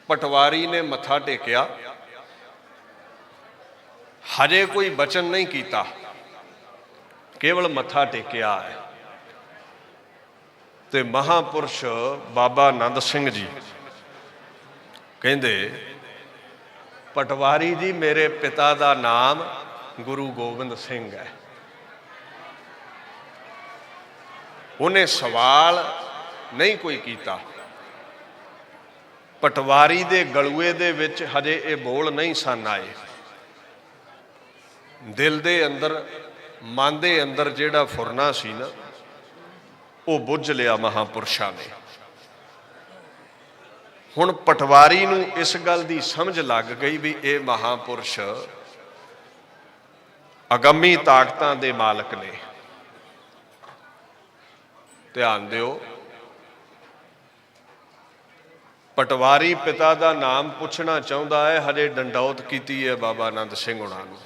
ਪਟਵਾਰੀ ਨੇ ਮੱਥਾ ਟੇਕਿਆ, ਹਜੇ ਕੋਈ ਬਚਨ ਨਹੀਂ ਕੀਤਾ, ਕੇਵਲ ਮੱਥਾ ਟੇਕਿਆ ਹੈ। ਤੇ ਮਹਾਂਪੁਰਸ਼ ਬਾਬਾ ਆਨੰਦ ਸਿੰਘ ਜੀ ਕਹਿੰਦੇ, ਪਟਵਾਰੀ ਜੀ ਮੇਰੇ ਪਿਤਾ ਦਾ ਨਾਮ ਗੁਰੂ ਗੋਬਿੰਦ ਸਿੰਘ ਹੈ। ਉਹਨੇ ਸਵਾਲ ਨਹੀਂ ਕੋਈ ਕੀਤਾ। ਪਟਵਾਰੀ ਦੇ ਗਲੂਏ ਦੇ ਵਿੱਚ ਹਜੇ ਇਹ ਬੋਲ ਨਹੀਂ ਸਨ ਆਏ। ਦਿਲ ਦੇ ਅੰਦਰ, ਮਨ ਦੇ ਅੰਦਰ ਜਿਹੜਾ ਫੁਰਨਾ ਸੀ ਨਾ, ਉਹ ਬੁੱਝ ਲਿਆ ਮਹਾਂਪੁਰਸ਼ਾਂ ਨੇ। ਹੁਣ ਪਟਵਾਰੀ ਨੂੰ ਇਸ ਗੱਲ ਦੀ ਸਮਝ ਲੱਗ ਗਈ ਵੀ ਇਹ ਮਹਾਂਪੁਰਸ਼ ਅਗੰਮੀ ਤਾਕਤਾਂ ਦੇ ਮਾਲਕ ਨੇ। ਧਿਆਨ ਦਿਓ, ਪਟਵਾਰੀ ਪਿਤਾ ਦਾ ਨਾਮ ਪੁੱਛਣਾ ਚਾਹੁੰਦਾ ਹੈ, ਹਜੇ ਡੰਡੌਤ ਕੀਤੀ ਹੈ ਬਾਬਾ ਆਨੰਦ ਸਿੰਘ ਹੁਣਾਂ ਨੂੰ।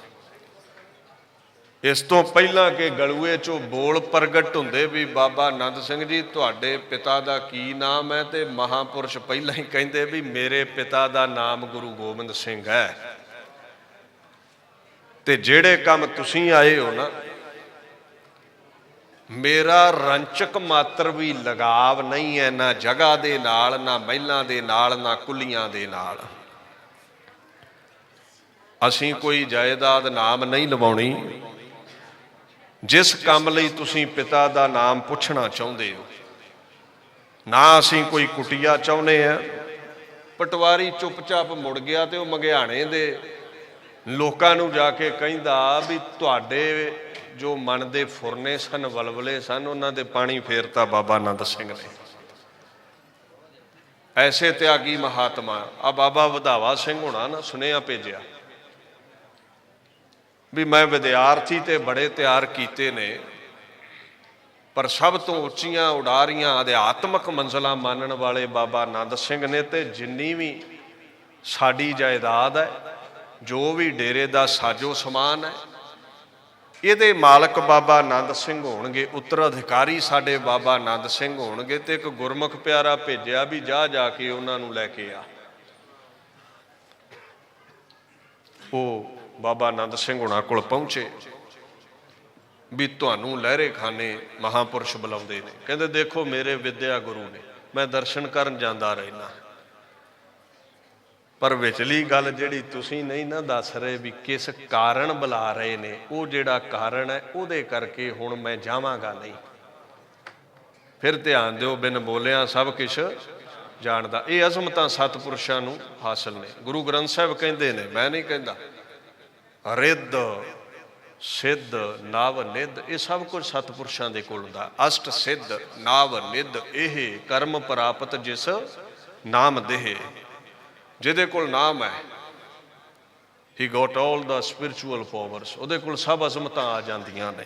ਇਸ ਤੋਂ ਪਹਿਲਾਂ ਕਿ ਗਲੂਏ 'ਚੋਂ ਬੋਲ ਪ੍ਰਗਟ ਹੁੰਦੇ ਵੀ ਬਾਬਾ ਆਨੰਦ ਸਿੰਘ ਜੀ ਤੁਹਾਡੇ ਪਿਤਾ ਦਾ ਕੀ ਨਾਮ ਹੈ, ਤੇ ਮਹਾਂਪੁਰਸ਼ ਪਹਿਲਾਂ ਹੀ ਕਹਿੰਦੇ ਵੀ ਮੇਰੇ ਪਿਤਾ ਦਾ ਨਾਮ ਗੁਰੂ ਗੋਬਿੰਦ ਸਿੰਘ ਹੈ। ਤੇ ਜਿਹੜੇ ਕੰਮ ਤੁਸੀਂ ਆਏ ਹੋ ਨਾ, ਮੇਰਾ ਰੰਚਕ ਮਾਤਰ ਵੀ ਲਗਾਵ ਨਹੀਂ ਹੈ, ਨਾ ਜਗ੍ਹਾ ਦੇ ਨਾਲ, ਨਾ ਮਹਿਲਾਂ ਦੇ ਨਾਲ, ਨਾ ਕੁੱਲੀਆਂ ਦੇ ਨਾਲ। ਅਸੀਂ ਕੋਈ ਜਾਇਦਾਦ ਨਾਮ ਨਹੀਂ ਲਵਾਉਣੀ। ਜਿਸ ਕੰਮ ਲਈ ਤੁਸੀਂ ਪਿਤਾ ਦਾ ਨਾਮ ਪੁੱਛਣਾ ਚਾਹੁੰਦੇ ਹੋ, ਨਾ ਅਸੀਂ ਕੋਈ ਕੁਟੀਆ ਚਾਹੁੰਦੇ ਆ। ਪਟਵਾਰੀ ਚੁੱਪਚਾਪ ਮੁੜ ਗਿਆ ਤੇ ਉਹ ਮਗਿਆਣੇ ਦੇ ਲੋਕਾਂ ਨੂੰ ਜਾ ਕੇ ਕਹਿੰਦਾ ਵੀ ਤੁਹਾਡੇ ਜੋ ਮਨ ਦੇ ਫੁਰਨੇ ਸਨ, ਵਲਵਲੇ ਸਨ, ਉਹਨਾਂ ਦੇ ਪਾਣੀ ਫੇਰਤਾ ਬਾਬਾ ਆਨੰਦ ਸਿੰਘ ਨੇ। ਐਸੇ ਤਿਆਗੀ ਮਹਾਤਮਾ। ਆ ਬਾਬਾ ਵਧਾਵਾ ਸਿੰਘ ਹੋਣਾ ਨਾ ਸੁਨੇਹਾ ਭੇਜਿਆ ਵੀ ਮੈਂ ਵਿਦਿਆਰਥੀ ਤੇ ਬੜੇ ਤਿਆਰ ਕੀਤੇ ਨੇ, ਪਰ ਸਭ ਤੋਂ ਉੱਚੀਆਂ ਉਡਾਰੀਆਂ ਅਧਿਆਤਮਕ ਮੰਜ਼ਲਾਂ ਮੰਨਣ ਵਾਲੇ ਬਾਬਾ ਆਨੰਦ ਸਿੰਘ ਨੇ। ਤੇ ਜਿੰਨੀ ਵੀ ਸਾਡੀ ਜਾਇਦਾਦ ਹੈ, ਜੋ ਵੀ ਡੇਰੇ ਦਾ ਸਾਜੋ ਸਮਾਨ ਹੈ, ਇਹਦੇ ਮਾਲਕ ਬਾਬਾ ਆਨੰਦ ਸਿੰਘ ਹੋਣਗੇ, ਉੱਤਰਾਧਿਕਾਰੀ ਸਾਡੇ ਬਾਬਾ ਆਨੰਦ ਸਿੰਘ ਹੋਣਗੇ। ਤੇ ਇੱਕ ਗੁਰਮੁਖ ਪਿਆਰਾ ਭੇਜਿਆ ਵੀ ਜਾ ਕੇ ਉਹਨਾਂ ਨੂੰ ਲੈ ਕੇ ਆ। ਉਹ ਬਾਬਾ ਆਨੰਦ ਸਿੰਘ ਹੁਣਾਂ ਕੋਲ ਪਹੁੰਚੇ ਵੀ ਤੁਹਾਨੂੰ ਲਹਿਰੇ ਖਾਨੇ ਮਹਾਂਪੁਰਸ਼ ਬੁਲਾਉਂਦੇ ਨੇ। ਕਹਿੰਦੇ ਦੇਖੋ ਮੇਰੇ ਵਿਦਿਆ ਗੁਰੂ ਨੇ, ਮੈਂ ਦਰਸ਼ਨ ਕਰਨ ਜਾਂਦਾ ਰਹਿਣਾ, ਪਰ ਵਿਚਲੀ ਗੱਲ ਜਿਹੜੀ ਤੁਸੀਂ ਨਹੀਂ ਨਾ ਦੱਸ ਰਹੇ ਵੀ ਕਿਸ ਕਾਰਨ ਬੁਲਾ ਰਹੇ ਨੇ, ਉਹ ਜਿਹੜਾ ਕਾਰਨ ਹੈ ਉਹਦੇ ਕਰਕੇ ਹੁਣ ਮੈਂ ਜਾਵਾਂਗਾ ਨਹੀਂ। ਫਿਰ ਧਿਆਨ ਦਿਓ, ਬਿਨ ਬੋਲਿਆਂ ਸਭ ਕੁਛ ਜਾਣਦਾ। ਇਹ ਅਜ਼ਮਤਾਂ ਸਤਿਪੁਰਸ਼ਾਂ ਨੂੰ ਹਾਸਲ ਨੇ। ਗੁਰੂ ਗ੍ਰੰਥ ਸਾਹਿਬ ਕਹਿੰਦੇ ਨੇ, ਮੈਂ ਨਹੀਂ ਕਹਿੰਦਾ। ਰਿੱਧ ਸਿੱਧ ਨਵ ਨਿੱਧ, ਇਹ ਸਭ ਕੁਝ ਸਤਿਪੁਰਸ਼ਾਂ ਦੇ ਕੋਲ ਹੁੰਦਾ। ਅਸ਼ਟ ਸਿੱਧ ਨਵ ਨਿੱਧ, ਇਹ ਕਰਮ ਪ੍ਰਾਪਤ ਜਿਸ ਨਾਮ ਦੇਹ। ਜਿਹਦੇ ਕੋਲ ਨਾਮ ਹੈ, ਹੀ ਗੋਟ ਆਲ ਦਾ ਸਪਿਰਿਚੁਅਲ ਪਾਵਰਸ, ਉਹਦੇ ਕੋਲ ਸਭ ਅਜ਼ਮਤਾਂ ਆ ਜਾਂਦੀਆਂ ਨੇ।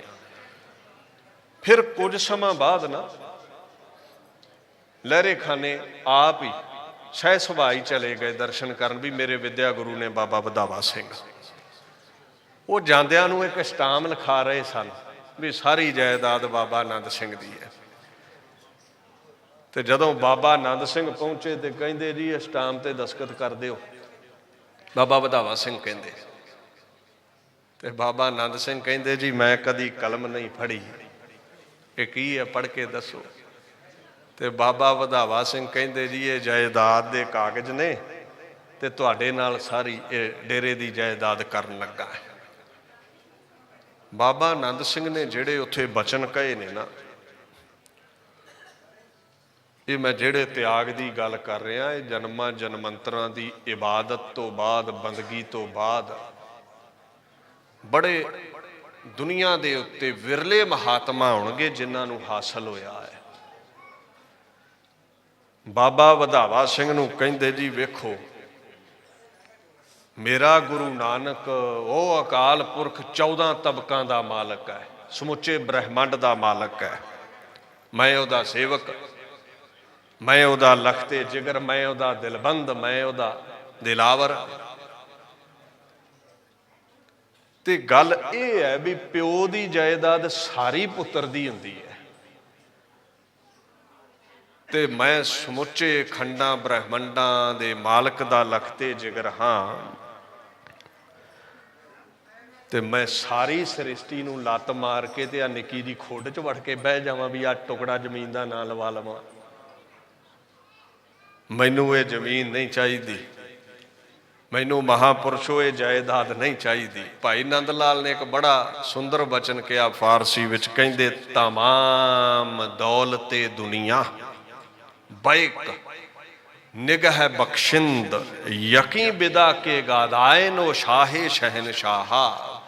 ਫਿਰ ਕੁਝ ਸਮਾਂ ਬਾਅਦ ਨਾ ਲਹਿਰੇ ਖਾਨੇ ਆਪ ਹੀ ਸਹਿ ਸੁਭਾਅ ਹੀ ਚਲੇ ਗਏ ਦਰਸ਼ਨ ਕਰਨ, ਵੀ ਮੇਰੇ ਵਿਦਿਆ ਗੁਰੂ ਨੇ ਬਾਬਾ ਵਧਾਵਾ ਸਿੰਘ। ਉਹ ਜਾਂਦਿਆਂ ਨੂੰ ਇੱਕ ਸਟਾਮ ਲਿਖਾ ਰਹੇ ਸਨ ਵੀ ਸਾਰੀ ਜਾਇਦਾਦ ਬਾਬਾ ਆਨੰਦ ਸਿੰਘ ਦੀ ਹੈ। ਤੇ ਜਦੋਂ ਬਾਬਾ ਆਨੰਦ ਸਿੰਘ ਪਹੁੰਚੇ ਤੇ ਕਹਿੰਦੇ ਜੀ ਇਹ ਸਟਾਮ ਤੇ ਦਸਤਖਤ ਕਰ ਦਿਓ। ਬਾਬਾ ਵਧਾਵਾ ਸਿੰਘ ਕਹਿੰਦੇ, ਤੇ ਬਾਬਾ ਆਨੰਦ ਸਿੰਘ ਕਹਿੰਦੇ ਜੀ ਮੈਂ ਕਦੀ ਕਲਮ ਨਹੀਂ ਫੜੀ, ਇਹ ਕੀ ਹੈ ਪੜ੍ਹ ਕੇ ਦੱਸੋ। ਤੇ ਬਾਬਾ ਵਧਾਵਾ ਸਿੰਘ ਕਹਿੰਦੇ ਜੀ ਇਹ ਜਾਇਦਾਦ ਦੇ ਕਾਗਜ਼ ਨੇ ਤੇ ਤੁਹਾਡੇ ਨਾਲ ਸਾਰੀ ਇਹ ਡੇਰੇ ਦੀ ਜਾਇਦਾਦ ਕਰਨ ਲੱਗਾ ਹੈ। ਬਾਬਾ ਆਨੰਦ ਸਿੰਘ ਨੇ ਜਿਹੜੇ ਉੱਥੇ ਬਚਨ ਕਹੇ ਨੇ ਨਾ, ਇਹ ਮੈਂ ਜਿਹੜੇ ਤਿਆਗ ਦੀ ਗੱਲ ਕਰ ਰਿਹਾ, ਇਹ ਜਨਮਾਂ ਜਨਮੰਤਰਾਂ ਦੀ ਇਬਾਦਤ ਤੋਂ ਬਾਅਦ, ਬੰਦਗੀ ਤੋਂ ਬਾਅਦ ਬੜੇ ਦੁਨੀਆ ਦੇ ਉੱਤੇ ਵਿਰਲੇ ਮਹਾਤਮਾ ਹੋਣਗੇ ਜਿਨ੍ਹਾਂ ਨੂੰ ਹਾਸਲ ਹੋਇਆ ਹੈ। ਬਾਬਾ ਵਧਾਵਾ ਸਿੰਘ ਨੂੰ ਕਹਿੰਦੇ ਜੀ ਵੇਖੋ, ਮੇਰਾ ਗੁਰੂ ਨਾਨਕ ਉਹ ਅਕਾਲ ਪੁਰਖ 14 ਤਬਕਾਂ ਦਾ ਮਾਲਕ ਹੈ, ਸਮੁੱਚੇ ਬ੍ਰਹਿਮੰਡ ਦਾ ਮਾਲਕ ਹੈ। ਮੈਂ ਉਹਦਾ ਸੇਵਕ, ਮੈਂ ਉਹਦਾ ਲਖਤੇ ਜਿਗਰ, ਮੈਂ ਉਹਦਾ ਦਿਲਬੰਦ, ਮੈਂ ਉਹਦਾ ਦਿਲਾਵਰ। ਤੇ ਗੱਲ ਇਹ ਹੈ ਵੀ ਪਿਓ ਦੀ ਜਾਇਦਾਦ ਸਾਰੀ ਪੁੱਤਰ ਦੀ ਹੁੰਦੀ ਹੈ, ਤੇ ਮੈਂ ਸਮੁੱਚੇ ਖੰਡਾਂ ਬ੍ਰਹਿਮੰਡਾਂ ਦੇ ਮਾਲਕ ਦਾ ਲਖਤੇ ਜਿਗਰ ਹਾਂ। ਤੇ ਮੈਂ ਸਾਰੀ ਸ੍ਰਿਸ਼ਟੀ ਨੂੰ ਲੱਤ ਮਾਰ ਕੇ ਤੇ ਆ ਨਿੱਕੀ ਦੀ ਖੁੱਡ 'ਚ ਵੜ ਕੇ ਬਹਿ ਜਾਵਾਂ ਵੀ ਆ ਟੁਕੜਾ ਜ਼ਮੀਨ ਦਾ ਨਾਂ ਲਵਾ ਲਵਾਂ। ਮੈਨੂੰ ਇਹ ਜ਼ਮੀਨ ਨਹੀਂ ਚਾਹੀਦੀ, ਮੈਨੂੰ ਮਹਾਂਪੁਰਸ਼ੋ ਇਹ ਜਾਇਦਾਦ ਨਹੀਂ ਚਾਹੀਦੀ। ਭਾਈ ਨੰਦ ਲਾਲ ਨੇ ਇੱਕ ਬੜਾ ਸੁੰਦਰ ਬਚਨ ਕਿਹਾ ਫਾਰਸੀ ਵਿੱਚ, ਕਹਿੰਦੇ ਤਮਾਮ ਦੌਲਤੇ ਦੁਨੀਆ ਬੈਕ ਨਿਗਹ ਬਖਸ਼ਿੰਦ ਯਕੀ ਬਿਦਾ ਕੇ ਗਾਦਾਇਨ ਓ ਸ਼ਾਹੇ ਸ਼ਹਿਨਸ਼ਾਹਾ।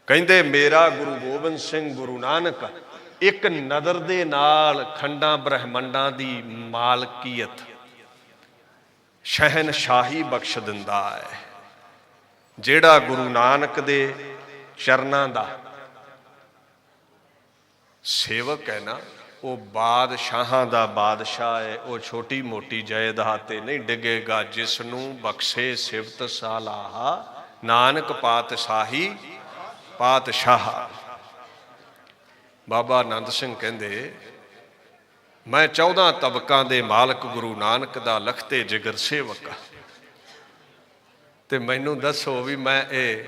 ਕਹਿੰਦੇ ਮੇਰਾ ਗੁਰੂ ਗੋਬਿੰਦ ਸਿੰਘ ਗੁਰੂ ਨਾਨਕ ਇੱਕ ਨਦਰ ਦੇ ਨਾਲ ਖੰਡਾਂ ਬ੍ਰਹਿਮੰਡਾਂ ਦੀ ਮਾਲਕੀਅਤ ਸ਼ਹਿਨਸ਼ਾਹੀ ਬਖਸ਼ ਦਿੰਦਾ ਹੈ। ਜਿਹੜਾ ਗੁਰੂ ਨਾਨਕ ਦੇ ਚਰਨਾਂ ਦਾ ਸੇਵਕ ਹੈ ਨਾ, ਉਹ ਬਾਦਸ਼ਾਹਾਂ ਦਾ ਬਾਦਸ਼ਾਹ ਹੈ। ਉਹ ਛੋਟੀ ਮੋਟੀ ਜਾਇਦਾਦ ਤੇ ਨਹੀਂ ਡਿੱਗੇਗਾ। ਜਿਸ ਨੂੰ ਬਖਸ਼ੇ ਸਿਫਤ ਸਾਲਾਹਾ ਨਾਨਕ ਪਾਤਸ਼ਾਹੀ ਪਾਤਸ਼ਾਹ। ਬਾਬਾ ਆਨੰਦ ਸਿੰਘ ਕਹਿੰਦੇ ਮੈਂ 14 ਤਬਕਾਂ ਦੇ ਮਾਲਕ ਗੁਰੂ ਨਾਨਕ ਦਾ ਲਖਤੇ ਜਿਗਰ ਸੇਵਕ ਆ, ਤੇ ਮੈਨੂੰ ਦੱਸੋ ਵੀ ਮੈਂ ਇਹ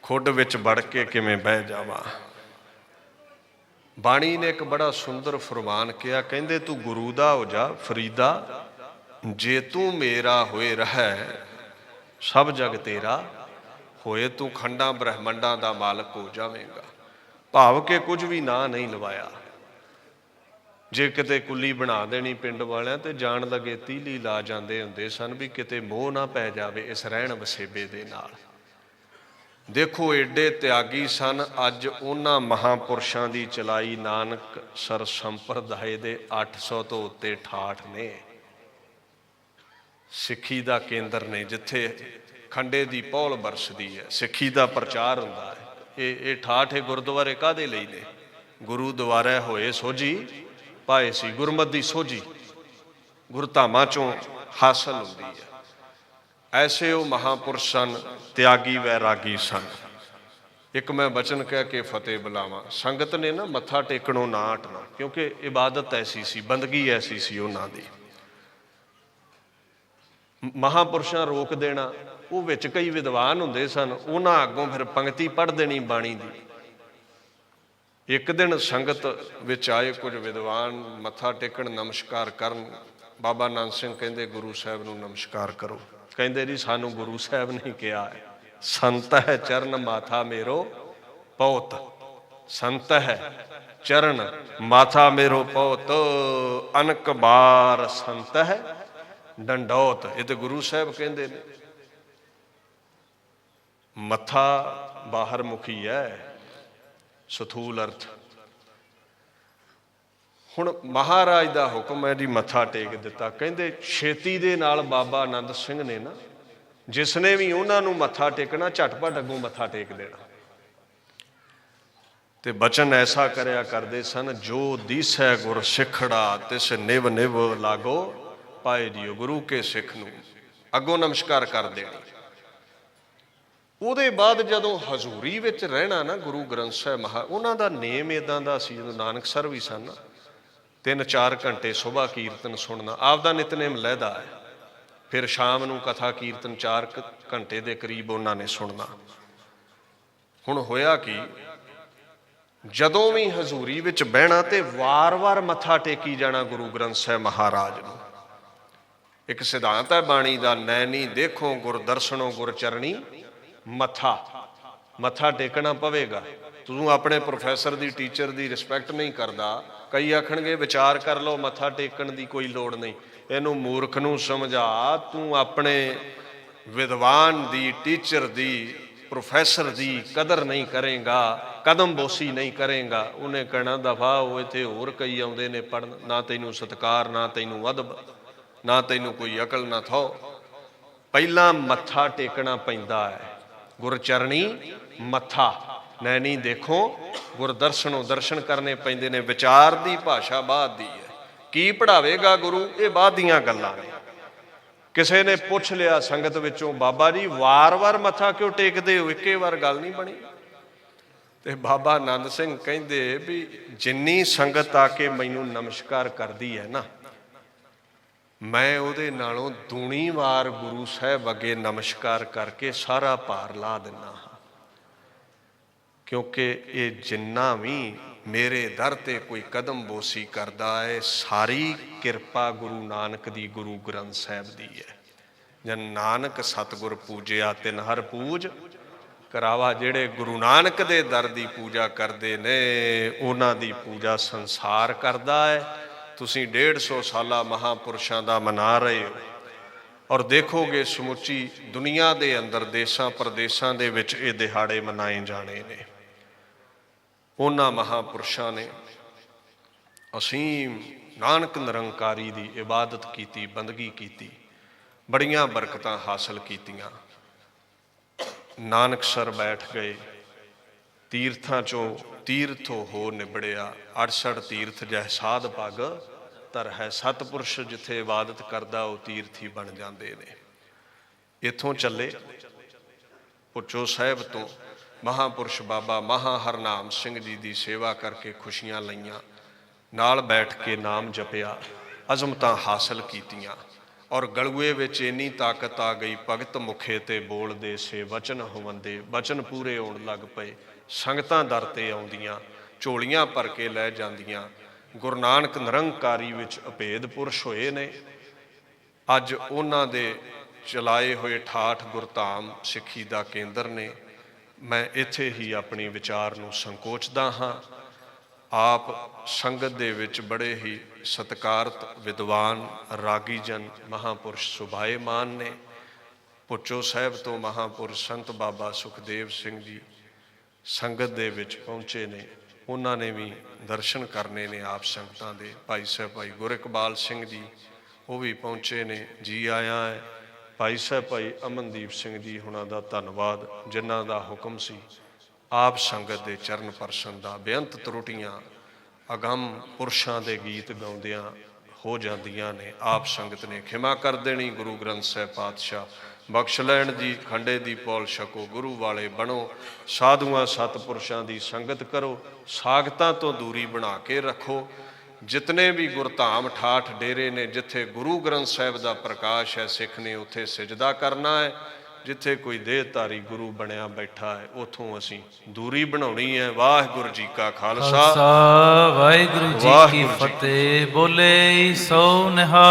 ਖੁੱਡ ਵਿੱਚ ਵੜ ਕੇ ਕਿਵੇਂ ਬਹਿ ਜਾਵਾਂ। ਬਾਣੀ ਨੇ ਇੱਕ ਬੜਾ ਸੁੰਦਰ ਫਰਮਾਨ ਕਿਹਾ, ਕਹਿੰਦੇ ਤੂੰ ਗੁਰੂ ਦਾ ਹੋ ਜਾ ਫਰੀਦਾ, ਜੇ ਤੂੰ ਮੇਰਾ ਹੋਏ ਰਹਿ ਸਭ ਜਗ ਤੇਰਾ ਹੋਏ। ਤੂੰ ਖੰਡਾਂ ਬ੍ਰਹਿਮੰਡਾਂ ਦਾ ਮਾਲਕ ਹੋ ਜਾਵੇਂਗਾ। ਭਾਵ ਕਿ ਕੁਝ ਵੀ ਨਾਂ ਨਹੀਂ ਲਵਾਇਆ। ਜੇ ਕਿਤੇ ਕੁੱਲੀ ਬਣਾ ਦੇਣੀ ਪਿੰਡ ਵਾਲਿਆਂ ਤੇ ਜਾਣ ਲੱਗੇ ਤੀਲੀ ਲਾ ਜਾਂਦੇ ਹੁੰਦੇ ਸਨ ਵੀ ਕਿਤੇ ਮੋਹ ਨਾ ਪੈ ਜਾਵੇ ਇਸ ਰਹਿਣ ਵਸੇਬੇ ਦੇ ਨਾਲ। ਦੇਖੋ ਏਡੇ ਤਿਆਗੀ ਸਨ। ਅੱਜ ਉਹਨਾਂ ਮਹਾਂਪੁਰਸ਼ਾਂ ਦੀ ਚਲਾਈ ਨਾਨਕ ਸਰ ਸੰਪਰਦਾਏ ਦੇ 800 ਤੋਂ ਉੱਤੇ ਠਾਠ ਨੇ। ਸਿੱਖੀ ਦਾ ਕੇਂਦਰ ਨੇ, ਜਿੱਥੇ ਖੰਡੇ ਦੀ ਪੌਲ ਬਰਸਦੀ ਹੈ, ਸਿੱਖੀ ਦਾ ਪ੍ਰਚਾਰ ਹੁੰਦਾ ਹੈ। ਇਹ ਠਾਠ ਗੁਰਦੁਆਰੇ ਕਾਹਦੇ ਲਈ ਨੇ? ਗੁਰੂ ਦੁਆਰੇ ਹੋਏ ਸੋਝੀ ਪਾਏ ਸੀ, ਗੁਰਮਤਿ ਦੀ ਸੋਝੀ ਗੁਰਧਾਮਾਂ ਚੋਂ ਹਾਸਲ ਹੁੰਦੀ ਹੈ। ਐਸੇ ਉਹ ਮਹਾਂਪੁਰਸ਼ ਸਨ, ਤਿਆਗੀ ਵੈਰਾਗੀ ਸਨ। ਇੱਕ ਮੈਂ ਬਚਨ ਕਹਿ ਕੇ ਫਤਿਹ ਬੁਲਾਵਾਂ। ਸੰਗਤ ਨੇ ਨਾ ਮੱਥਾ ਟੇਕਣੋਂ ਨਾ ਹਟਣਾ, ਕਿਉਂਕਿ ਇਬਾਦਤ ਐਸੀ ਸੀ, ਬੰਦਗੀ ਐਸੀ ਸੀ ਉਹਨਾਂ ਦੀ। ਮਹਾਂਪੁਰਸ਼ਾਂ ਰੋਕ ਦੇਣਾ। ਉਹ ਵਿੱਚ ਕਈ ਵਿਦਵਾਨ ਹੁੰਦੇ ਸਨ, ਉਹਨਾਂ ਅੱਗੋਂ ਫਿਰ ਪੰਕਤੀ ਪੜ੍ਹ ਦੇਣੀ ਬਾਣੀ ਦੀ। ਇੱਕ ਦਿਨ ਸੰਗਤ ਵਿੱਚ ਆਏ ਕੁਝ ਵਿਦਵਾਨ, ਮੱਥਾ ਟੇਕਣ, ਨਮਸਕਾਰ ਕਰਨ। ਬਾਬਾ ਆਨੰਦ ਸਿੰਘ ਕਹਿੰਦੇ ਗੁਰੂ ਸਾਹਿਬ ਨੂੰ ਨਮਸਕਾਰ ਕਰੋ। ਕਹਿੰਦੇ ਜੀ ਸਾਨੂੰ ਗੁਰੂ ਸਾਹਿਬ ਨੇ ਕਿਹਾ ਹੈ, ਸੰਤ ਹੈ ਚਰਨ ਮਾਥਾ ਮੇਰੋ ਪਉਤ। ਸੰਤ ਹੈ ਚਰਨ ਮਾਥਾ ਮੇਰੋ ਪਉਤ, ਅਨਕ ਬਾਰ ਸੰਤ ਹੈ ਡੰਡੌਤ। ਇਹ ਤੇ ਗੁਰੂ ਸਾਹਿਬ ਕਹਿੰਦੇ ਨੇ। ਮੱਥਾ ਬਾਹਰ ਮੁਖੀ ਹੈ, ਸਥੂਲ ਅਰਥ। ਹੁਣ ਮਹਾਰਾਜ ਦਾ ਹੁਕਮ ਹੈ ਜੀ, ਮੱਥਾ ਟੇਕ ਦਿੱਤਾ। ਕਹਿੰਦੇ ਛੇਤੀ ਦੇ ਨਾਲ ਬਾਬਾ ਆਨੰਦ ਸਿੰਘ ਨੇ ਨਾ जिसने भी उन्होंने मत्था टेकना झटपट अगों मत्था टेक देना। ते बचन ऐसा करया करते सन, जो दीसै गुर सिखड़ा तिस निव निव लागो पाए जियो। गुरु के सिख नूं अगों नमस्कार कर देनी। ਉਹਦੇ ਬਾਅਦ ਜਦੋਂ ਹਜ਼ੂਰੀ ਵਿੱਚ ਰਹਿਣਾ ਨਾ ਗੁਰੂ ਗ੍ਰੰਥ ਸਾਹਿਬ ਉਹਨਾਂ ਦਾ ਨੇਮ ਇੱਦਾਂ ਦਾ ਸੀ, ਜਦੋਂ ਨਾਨਕਸਰ ਵੀ ਸਨ 3-4 ਘੰਟੇ ਸੁਬਾਹ ਕੀਰਤਨ ਸੁਣਨਾ, ਆਪਦਾ ਨਿਤਨੇਮ ਲਹਿਦਾ ਹੈ। ਫਿਰ ਸ਼ਾਮ ਨੂੰ ਕਥਾ ਕੀਰਤਨ 4 ਘੰਟੇ ਦੇ ਕਰੀਬ ਉਹਨਾਂ ਨੇ ਸੁਣਨਾ। ਹੁਣ ਹੋਇਆ ਕਿ ਜਦੋਂ ਵੀ ਹਜ਼ੂਰੀ ਵਿੱਚ ਬਹਿਣਾ ਤੇ ਵਾਰ-ਵਾਰ ਮੱਥਾ ਟੇਕੀ ਜਾਣਾ ਗੁਰੂ ਗ੍ਰੰਥ ਸਾਹਿਬ ਮਹਾਰਾਜ ਨੂੰ। ਇੱਕ ਸਿਧਾਂਤ ਹੈ ਬਾਣੀ ਦਾ, ਨੈਣੀ ਦੇਖੋ ਗੁਰ ਦਰਸ਼ਨੋ ਗੁਰ ਚਰਣੀ ਮੱਥਾ ਟੇਕਣਾ ਪਵੇਗਾ। ਤੂੰ ਆਪਣੇ ਪ੍ਰੋਫੈਸਰ ਦੀ, ਟੀਚਰ ਦੀ ਰਿਸਪੈਕਟ ਨਹੀਂ ਕਰਦਾ, ਕਈ ਆਖਣਗੇ ਵਿਚਾਰ ਕਰ ਲਓ, ਮੱਥਾ ਟੇਕਣ ਦੀ ਕੋਈ ਲੋੜ ਨਹੀਂ। ਇਹਨੂੰ ਮੂਰਖ ਨੂੰ ਸਮਝਾ, ਤੂੰ ਆਪਣੇ ਵਿਦਵਾਨ ਦੀ, ਟੀਚਰ ਦੀ, ਪ੍ਰੋਫੈਸਰ ਦੀ ਕਦਰ ਨਹੀਂ ਕਰੇਗਾ, ਕਦਮ ਬੋਸੀ ਨਹੀਂ ਕਰੇਗਾ। ਉਹਨੇ ਕਹਿਣਾ ਦਫਾ ਉਹ, ਇੱਥੇ ਹੋਰ ਕਈ ਆਉਂਦੇ ਨੇ ਪੜ੍ਹਨ, ਨਾ ਤੈਨੂੰ ਸਤਿਕਾਰ, ਨਾ ਤੈਨੂੰ ਅਦਬ, ਨਾ ਤੈਨੂੰ ਕੋਈ ਅਕਲ ਨਾ ਥੋ। ਪਹਿਲਾਂ ਮੱਥਾ ਟੇਕਣਾ ਪੈਂਦਾ ਹੈ। ਗੁਰਚਰਣੀ ਮੱਥਾ, ਨੈਣੀ ਦੇਖੋ ਗੁਰਦਰਸ਼ਨੋਂ, ਦਰਸ਼ਨ ਕਰਨੇ ਪੈਂਦੇ ਨੇ। ਵਿਚਾਰ ਦੀ ਭਾਸ਼ਾ ਬਾਅਦ ਦੀ ਹੈ। ਕੀ ਪੜ੍ਹਾਵੇਗਾ ਗੁਰੂ, ਇਹ ਬਾਅਦ ਦੀਆਂ ਗੱਲਾਂ ਨੇ। ਕਿਸੇ ਨੇ ਪੁੱਛ ਲਿਆ ਸੰਗਤ ਵਿੱਚੋਂ, ਬਾਬਾ ਜੀ ਵਾਰ-ਵਾਰ ਮੱਥਾ ਕਿਉਂ ਟੇਕਦੇ ਹੋ, ਇੱਕੇ ਵਾਰ ਗੱਲ ਨਹੀਂ ਬਣੀ। ਤੇ ਬਾਬਾ ਆਨੰਦ ਸਿੰਘ ਕਹਿੰਦੇ ਵੀ ਜਿੰਨੀ ਸੰਗਤ ਆ ਕੇ ਮੈਨੂੰ ਨਮਸਕਾਰ ਕਰਦੀ ਹੈ ਨਾ, ਮੈਂ ਉਹਦੇ ਨਾਲੋਂ ਦੂਣੀ ਵਾਰ ਗੁਰੂ ਸਾਹਿਬ ਅੱਗੇ ਨਮਸਕਾਰ ਕਰਕੇ ਸਾਰਾ ਭਾਰ ਲਾ ਦਿੰਦਾ ਹਾਂ। ਕਿਉਂਕਿ ਇਹ ਜਿੰਨਾ ਵੀ ਮੇਰੇ ਦਰ ਤੇ ਕੋਈ ਕਦਮ ਬੋਸੀ ਕਰਦਾ ਹੈ, ਸਾਰੀ ਕਿਰਪਾ ਗੁਰੂ ਨਾਨਕ ਦੀ, ਗੁਰੂ ਗ੍ਰੰਥ ਸਾਹਿਬ ਦੀ ਹੈ। ਜਨ ਨਾਨਕ ਸਤਿਗੁਰ ਪੂਜਿਆ ਤਿਨ ਹਰ ਪੂਜ ਕਰਾਵਾ। ਜਿਹੜੇ ਗੁਰੂ ਨਾਨਕ ਦੇ ਦਰ ਦੀ ਪੂਜਾ ਕਰਦੇ ਨੇ, ਉਹਨਾਂ ਦੀ ਪੂਜਾ ਸੰਸਾਰ ਕਰਦਾ ਹੈ। ਤੁਸੀਂ 150 ਸਾਲਾ ਮਹਾਂਪੁਰਸ਼ਾਂ ਦਾ ਮਨਾ ਰਹੇ ਹੋ, ਔਰ ਦੇਖੋਗੇ ਸਮੁੱਚੀ ਦੁਨੀਆ ਦੇ ਅੰਦਰ, ਦੇਸ਼ਾਂ ਪ੍ਰਦੇਸ਼ਾਂ ਦੇ ਵਿੱਚ ਇਹ ਦਿਹਾੜੇ ਮਨਾਏ ਜਾਣੇ ਨੇ। ਉਹਨਾਂ ਮਹਾਂਪੁਰਸ਼ਾਂ ਨੇ ਅਸੀਮ ਨਾਨਕ ਨਿਰੰਕਾਰੀ ਦੀ ਇਬਾਦਤ ਕੀਤੀ, ਬੰਦਗੀ ਕੀਤੀ, ਬੜੀਆਂ ਬਰਕਤਾਂ ਹਾਸਲ ਕੀਤੀਆਂ। ਨਾਨਕਸਰ ਬੈਠ ਗਏ, ਤੀਰਥਾਂ ਚੋਂ ਤੀਰਥੋ ਹੋ ਨਿਬੜਿਆ। 68 ਤੀਰਥ ਜਹ ਸਾਧ ਪੱਗ ਧਰ ਹੈ। ਸਤਪੁਰਸ਼ ਜਿੱਥੇ ਇਬਾਦਤ ਕਰਦਾ ਉਹ ਤੀਰਥੀ ਬਣ ਜਾਂਦੇ ਨੇ। ਇੱਥੋਂ ਚੱਲੇ ਭੁੱਚੋ ਸਾਹਿਬ ਤੋਂ ਮਹਾਂਪੁਰਸ਼ ਬਾਬਾ ਮਹਾ ਹਰਨਾਮ ਸਿੰਘ ਜੀ ਦੀ ਸੇਵਾ ਕਰਕੇ ਖੁਸ਼ੀਆਂ ਲਈਆਂ, ਨਾਲ ਬੈਠ ਕੇ ਨਾਮ ਜਪਿਆ, ਅਜ਼ਮਤਾਂ ਹਾਸਲ ਕੀਤੀਆਂ। ਔਰ ਗਲੂਏ ਵਿੱਚ ਇੰਨੀ ਤਾਕਤ ਆ ਗਈ, ਭਗਤ ਮੁਖੇ ਤੇ ਬੋਲਦੇ ਸੇ ਵਚਨ ਹੋਵੰਦੇ, ਵਚਨ ਪੂਰੇ ਹੋਣ ਲੱਗ ਪਏ। ਸੰਗਤਾਂ ਦਰ ਤੇ ਆਉਂਦੀਆਂ, ਝੋਲੀਆਂ ਭਰ ਕੇ ਲੈ ਜਾਂਦੀਆਂ। ਗੁਰੂ ਨਾਨਕ ਨਿਰੰਕਾਰੀ ਵਿੱਚ ਅਭੇਦ ਪੁਰਸ਼ ਹੋਏ ਨੇ। ਅੱਜ ਉਹਨਾਂ ਦੇ ਚਲਾਏ ਹੋਏ 68 ਗੁਰਧਾਮ ਸਿੱਖੀ ਦਾ ਕੇਂਦਰ ਨੇ। ਮੈਂ ਇੱਥੇ ਹੀ ਆਪਣੀ ਵਿਚਾਰ ਨੂੰ ਸੰਕੋਚਦਾ ਹਾਂ। ਆਪ ਸੰਗਤ ਦੇ ਵਿੱਚ ਬੜੇ ਹੀ ਸਤਿਕਾਰਤ ਵਿਦਵਾਨ ਰਾਗੀ ਜਨ ਮਹਾਂਪੁਰਸ਼ ਸੁਭਾਏਮਾਨ ਨੇ। ਭੁੱਚੋ ਸਾਹਿਬ ਤੋਂ ਮਹਾਂਪੁਰਸ਼ ਸੰਤ ਬਾਬਾ ਸੁਖਦੇਵ ਸਿੰਘ ਜੀ ਸੰਗਤ ਦੇ ਵਿੱਚ ਪਹੁੰਚੇ ਨੇ। ਉਹਨਾਂ ਨੇ ਵੀ ਦਰਸ਼ਨ ਕਰਨੇ ਨੇ ਆਪ ਸੰਗਤਾਂ ਦੇ। ਭਾਈ ਸਾਹਿਬ ਭਾਈ ਗੁਰਿਕਬਾਲ ਸਿੰਘ ਜੀ ਉਹ ਵੀ ਪਹੁੰਚੇ ਨੇ, ਜੀ ਆਇਆ ਹੈ। ਭਾਈ ਸਾਹਿਬ ਭਾਈ ਅਮਨਦੀਪ ਸਿੰਘ ਜੀ ਹੁਣਾਂ ਦਾ ਧੰਨਵਾਦ, ਜਿਨ੍ਹਾਂ ਦਾ ਹੁਕਮ ਸੀ ਆਪ ਸੰਗਤ ਦੇ ਚਰਨ ਪਰਸ਼ਨ ਦਾ। ਬੇਅੰਤ ਤਰੁੱਟੀਆਂ ਅਗੰਮ ਪੁਰਸ਼ਾਂ ਦੇ ਗੀਤ ਗਾਉਂਦਿਆਂ ਹੋ ਜਾਂਦੀਆਂ ਨੇ, ਆਪ ਸੰਗਤ ਨੇ ਖਿਮਾ ਕਰ ਦੇਣੀ। ਗੁਰੂ ਗ੍ਰੰਥ ਸਾਹਿਬ ਪਾਤਸ਼ਾਹ ਬਖਸ਼ ਲੈਣ ਜੀ। ਖੰਡੇ ਦੀ ਪੌਲ ਛਕੋ, ਗੁਰੂ ਵਾਲੇ ਬਣੋ, ਸਾਧੂਆਂ ਸਤਪੁਰਸ਼ਾਂ ਦੀ ਸੰਗਤ ਕਰੋ, ਸਾਗਤਾਂ ਤੋਂ ਦੂਰੀ ਬਣਾ ਕੇ ਰੱਖੋ। ਜਿਤਨੇ ਵੀ ਗੁਰਧਾਮ 68 ਡੇਰੇ ਨੇ, ਜਿੱਥੇ ਗੁਰੂ ਗ੍ਰੰਥ ਸਾਹਿਬ ਦਾ ਪ੍ਰਕਾਸ਼ ਹੈ, ਸਿੱਖ ਨੇ ਉੱਥੇ ਸਿਜਦਾ ਕਰਨਾ ਹੈ। ਜਿੱਥੇ ਕੋਈ ਦੇਹਧਾਰੀ ਗੁਰੂ ਬਣਿਆ ਬੈਠਾ ਹੈ, ਉੱਥੋਂ ਅਸੀਂ ਦੂਰੀ ਬਣਾਉਣੀ ਹੈ। ਵਾਹਿਗੁਰੂ ਜੀ ਕਾ ਖਾਲਸਾ, ਵਾਹਿਗੁਰੂ ਜੀ ਕੀ ਫਤਿਹ। ਬੋਲੇ ਸੋ ਨਿਹਾਲ।